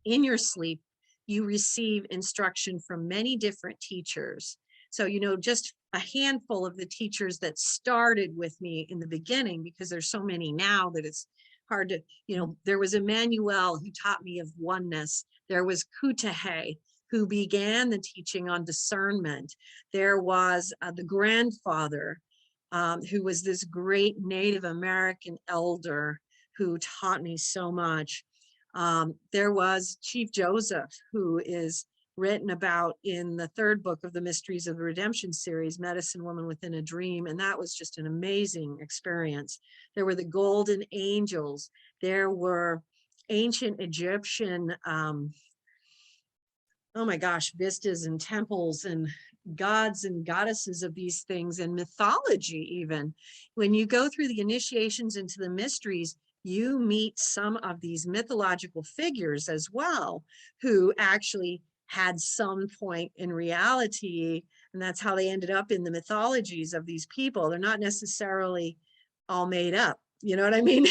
In your sleep, you receive instruction from many different teachers. So, just a handful of the teachers that started with me in the beginning, because there's so many now that it's hard to, there was Emmanuel who taught me of oneness. There was Kutahe, who began the teaching on discernment. There was the grandfather, who was this great Native American elder who taught me so much. There was Chief Joseph, who is written about in the third book of the Mysteries of the Redemption series, Medicine Woman Within a Dream. And that was just an amazing experience. There were the golden angels. There were ancient Egyptian, vistas and temples and gods and goddesses of these things, and mythology even. When you go through the initiations into the mysteries, you meet some of these mythological figures as well, who actually had some point in reality, and that's how they ended up in the mythologies of these people. They're not necessarily all made up, you know what I mean?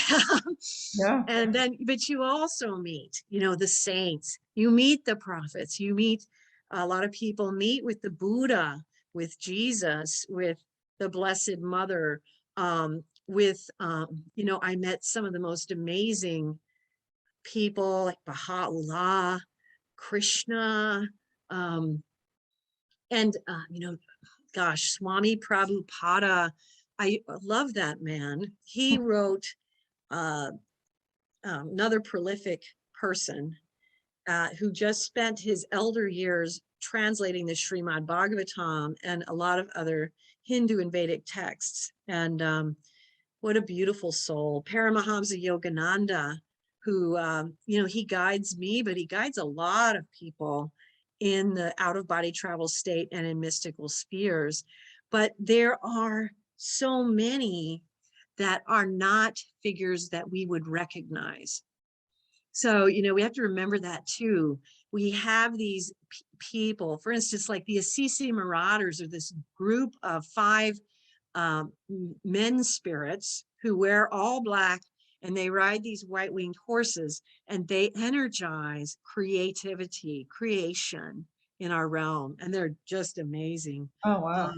Yeah. And then, but you also meet, the saints, you meet the prophets, you meet, a lot of people meet with the Buddha, with Jesus, with the Blessed Mother, I met some of the most amazing people like Baha'u'llah, Krishna, and gosh, Swami Prabhupada. I love that man. He wrote uh, another prolific person who just spent his elder years translating the Srimad Bhagavatam and a lot of other Hindu and Vedic texts. And what a beautiful soul. Paramahamsa Yogananda, who, he guides me, but he guides a lot of people in the out-of-body travel state and in mystical spheres. But there are so many that are not figures that we would recognize. So, we have to remember that too. We have these people, for instance, like the Assisi Marauders, are this group of 5 men spirits who wear all black, and they ride these white-winged horses, and they energize creativity, creation in our realm. And they're just amazing. Oh, wow.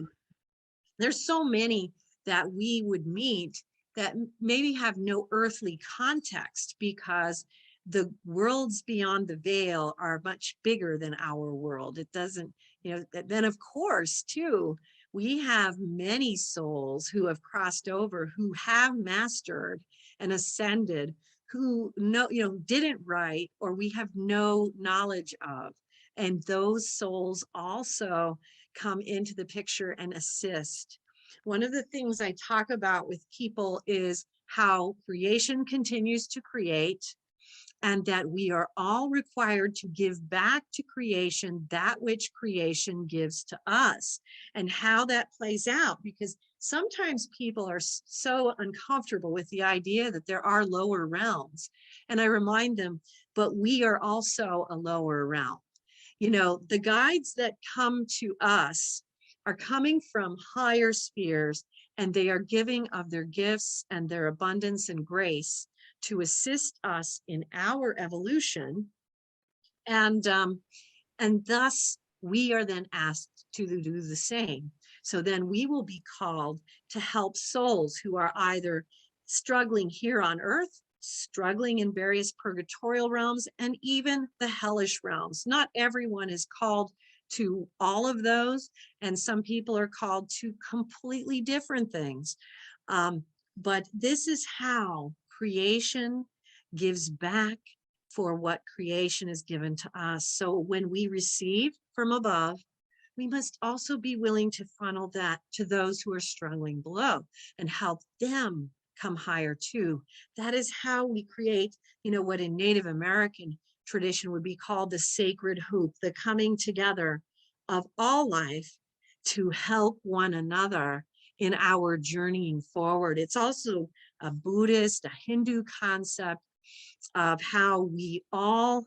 There's so many that we would meet that maybe have no earthly context, because the worlds beyond the veil are much bigger than our world. It doesn't, then of course too, we have many souls who have crossed over, who have mastered and ascended, who didn't write, or we have no knowledge of. And those souls also come into the picture and assist. One of the things I talk about with people is how creation continues to create, and that we are all required to give back to creation that which creation gives to us, and how that plays out, because sometimes people are so uncomfortable with the idea that there are lower realms. And I remind them, but we are also a lower realm. The guides that come to us are coming from higher spheres, and they are giving of their gifts and their abundance and grace to assist us in our evolution. And thus we are then asked to do the same. So then we will be called to help souls who are either struggling here on earth, struggling in various purgatorial realms, and even the hellish realms. Not everyone is called to all of those, and some people are called to completely different things. But this is how creation gives back for what creation is given to us. So when we receive from above, we must also be willing to funnel that to those who are struggling below and help them come higher too. That is how we create, what in Native American tradition would be called the sacred hoop, the coming together of all life to help one another in our journeying forward. It's also a Buddhist, a Hindu concept of how we all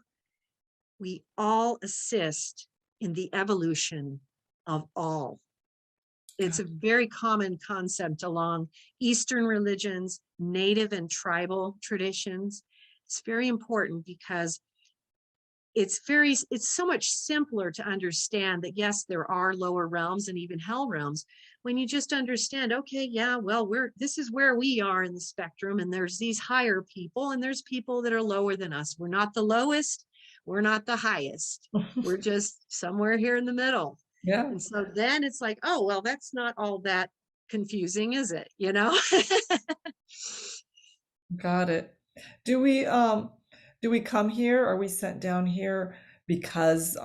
assist in the evolution of all. It's a very common concept along Eastern religions, native and tribal traditions. It's very important because it's so much simpler to understand that, yes, there are lower realms and even hell realms, when you just understand, okay, yeah, well, this is where we are in the spectrum, and there's these higher people and there's people that are lower than us. We're not the lowest, we're not the highest. We're just somewhere here in the middle. Yeah. And so then it's like, oh, well, that's not all that confusing, is it? Got it. Do we come here? Are we sent down here because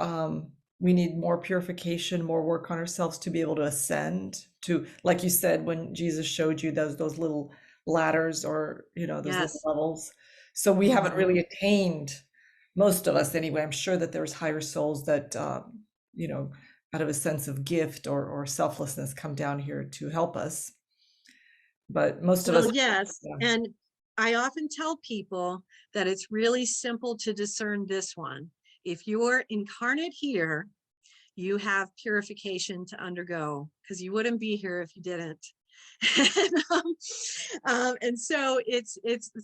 we need more purification, more work on ourselves to be able to ascend to, like you said, when Jesus showed you those little ladders, or those little Yes. levels. So we haven't really attained, most of us anyway. I'm sure that there's higher souls that out of a sense of gift or selflessness come down here to help us. But most of us, Well, yes. yeah. And I often tell people that it's really simple to discern this one. If you're incarnate here, you have purification to undergo, because you wouldn't be here if you didn't. And so it's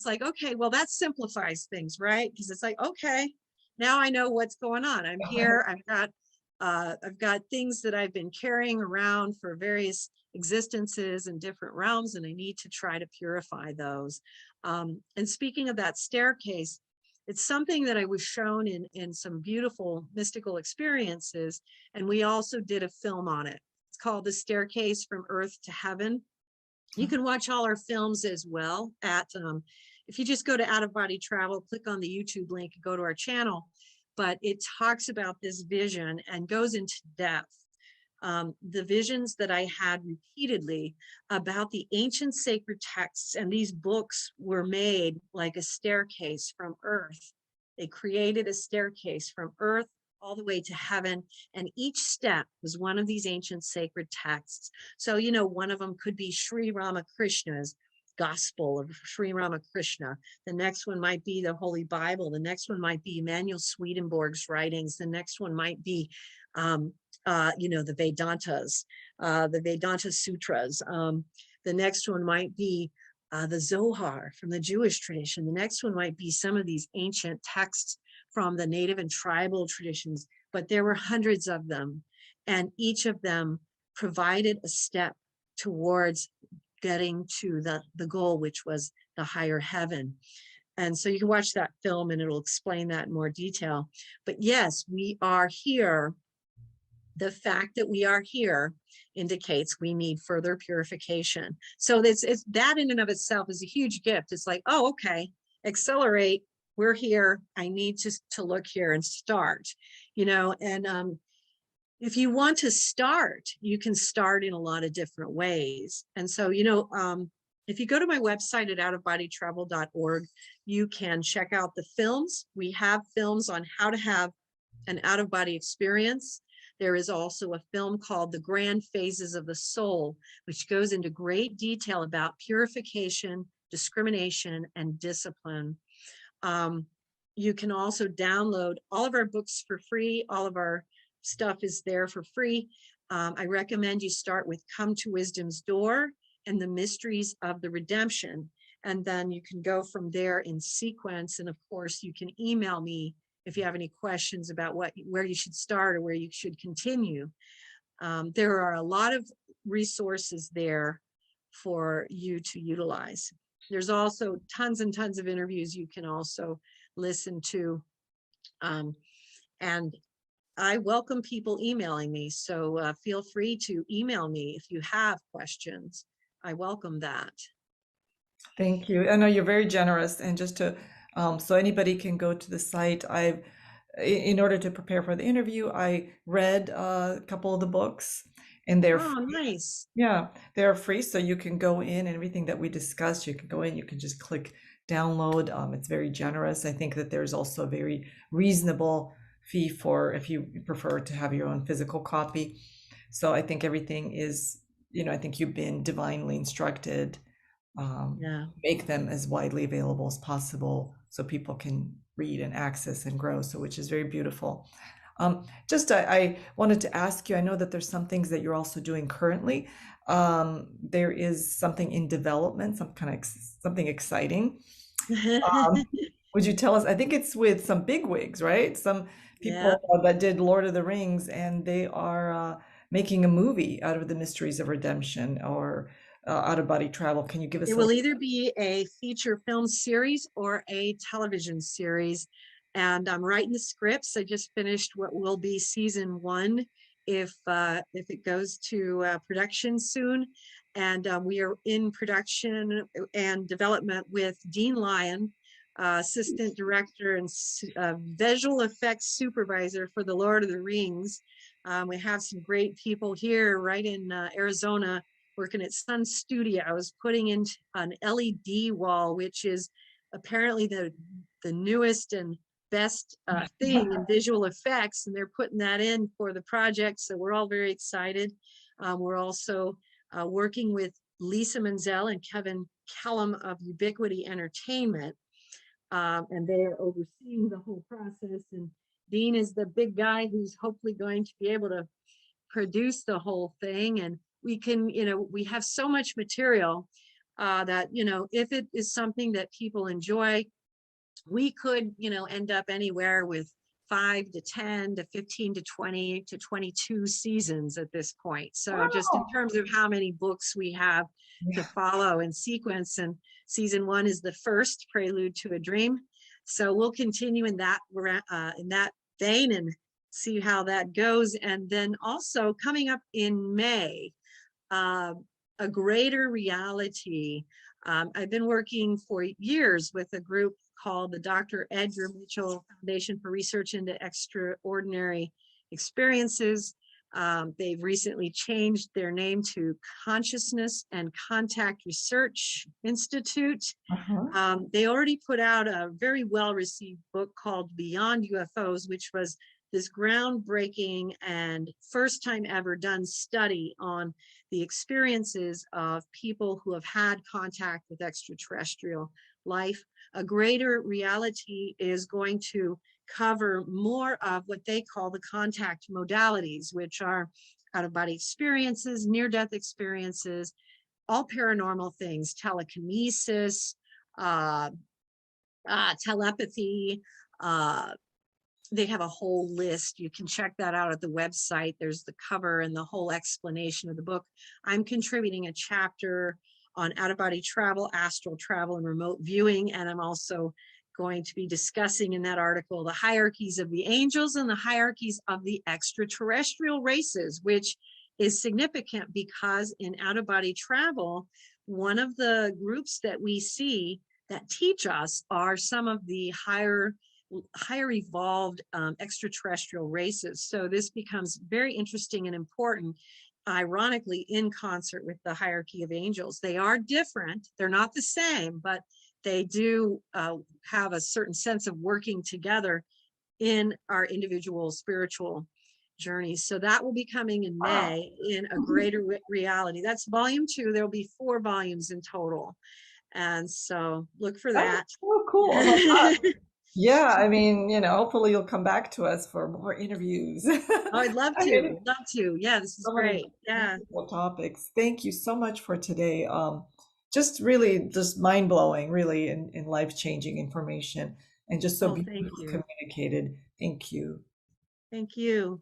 like, okay, well, that simplifies things, right? Because it's like, okay, now I know what's going on. I'm here. I've got things that I've been carrying around for various existences in different realms, and I need to try to purify those. And speaking of that staircase, it's something that I was shown in some beautiful mystical experiences, and we also did a film on it. It's called The Staircase from Earth to Heaven. You can watch all our films as well at, if you just go to Out of Body Travel, click on the YouTube link and go to our channel. But it talks about this vision and goes into depth. The visions that I had repeatedly about the ancient sacred texts, and these books were made like a staircase from earth. They created a staircase from earth all the way to heaven, and each step was one of these ancient sacred texts. So, you know, one of them could be Sri Ramakrishna's Gospel of Sri Ramakrishna. The next one might be the Holy Bible. The next one might be Emanuel Swedenborg's writings. The next one might be you know, the Vedantas, the Vedanta Sutras. The next one might be the Zohar from the Jewish tradition. The next one might be some of these ancient texts from the native and tribal traditions, but there were hundreds of them, and each of them provided a step towards getting to the goal, which was the higher heaven. And so you can watch that film and it'll explain that in more detail. But yes, we are here. The fact that we are here indicates we need further purification. So it's that in and of itself is a huge gift. It's like, oh, okay, accelerate. We're here. I need to look here and start, you know, and if you want to start, you can start in a lot of different ways. And so, you know, if you go to my website at outofbodytravel.org, you can check out the films. We have films on how to have an out-of-body experience. There is also a film called The Grand Phases of the Soul, which goes into great detail about purification, discrimination, and discipline. You can also download all of our books for free. All of our stuff is there for free. I recommend you start with Come to Wisdom's Door and the Mysteries of the Redemption. And then you can go from there in sequence. And of course, you can email me if you have any questions about where you should start or where you should continue. There are a lot of resources there for you to utilize. There's also tons and tons of interviews you can also listen to. And I welcome people emailing me, so feel free to email me if you have questions. I welcome that. Thank you. I know you're very generous, and just to so anybody can go to the site. In order to prepare for the interview, I read a couple of the books, and they're Oh, free. nice. Yeah, they're free, so you can go in and everything that we discussed. You can go in. You can just click download. It's very generous. I think that there's also a very reasonable fee for if you prefer to have your own physical copy. So I think everything is, you know, I think you've been divinely instructed. Yeah. Make them as widely available as possible so people can read and access and grow. So, which is very beautiful. I wanted to ask you, I know that there's some things that you're also doing currently. There is something in development, something exciting. Would you tell us? I think it's with some bigwigs, right? Some Yeah. people that did Lord of the Rings, and they are making a movie out of the Mysteries of Redemption or Out of Body Travel. Can you give us It a will either be a feature film series or a television series. And I'm writing the scripts. I just finished what will be season 1 if it goes to production soon. And we are in production and development with Dean Lyon, assistant director and visual effects supervisor for the Lord of the Rings. We have some great people here right in Arizona working at Sun Studios, putting in an LED wall, which is apparently the newest and best thing in visual effects. And they're putting that in for the project. So we're all very excited. We're also working with Lisa Menzel and Kevin Kellum of Ubiquity Entertainment. And they are overseeing the whole process. And Dean is the big guy who's hopefully going to be able to produce the whole thing. And we can, you know, we have so much material that, you know, if it is something that people enjoy, we could, you know, end up anywhere with 5 to 10 to 15 to 20 to 22 seasons at this point. So just in terms of how many books we have to follow in sequence, and season 1 is the first, Prelude to a Dream. So we'll continue in that vein, and see how that goes. And then also coming up in May, a greater reality. I've been working for years with a group called the Dr. Edgar Mitchell Foundation for Research into Extraordinary Experiences. They've recently changed their name to Consciousness and Contact Research Institute. They already put out a very well-received book called Beyond UFOs, which was this groundbreaking and first time ever done study on the experiences of people who have had contact with extraterrestrial life. A greater reality is going to cover more of what they call the contact modalities, which are out-of-body experiences, near-death experiences, all paranormal things, telekinesis, telepathy. They have a whole list. You can check that out at the website. There's the cover and the whole explanation of the book. I'm contributing a chapter on out-of-body travel, astral travel, and remote viewing. And I'm also going to be discussing in that article the hierarchies of the angels and the hierarchies of the extraterrestrial races, which is significant because in out-of-body travel, one of the groups that we see that teach us are some of the higher evolved extraterrestrial races. So this becomes very interesting and important, ironically, in concert with the hierarchy of angels. They are different. They're not the same, but they do have a certain sense of working together in our individual spiritual journeys. So that will be coming in May in a greater reality. That's volume 2. There'll be 4 volumes in total. And so look for that. Oh, cool. Yeah, I mean, hopefully you'll come back to us for more interviews. Oh, I'd love I to. mean, Love to. Yeah, this is so many great. Yeah. beautiful topics. Thank you so much for today. Just really just mind-blowing, really, and life-changing information, and just so Oh, thank beautifully you. communicated. Thank you. Thank you.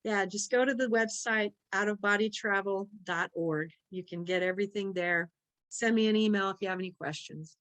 Yeah, just go to the website, outofbodytravel.org. You can get everything there. Send me an email if you have any questions.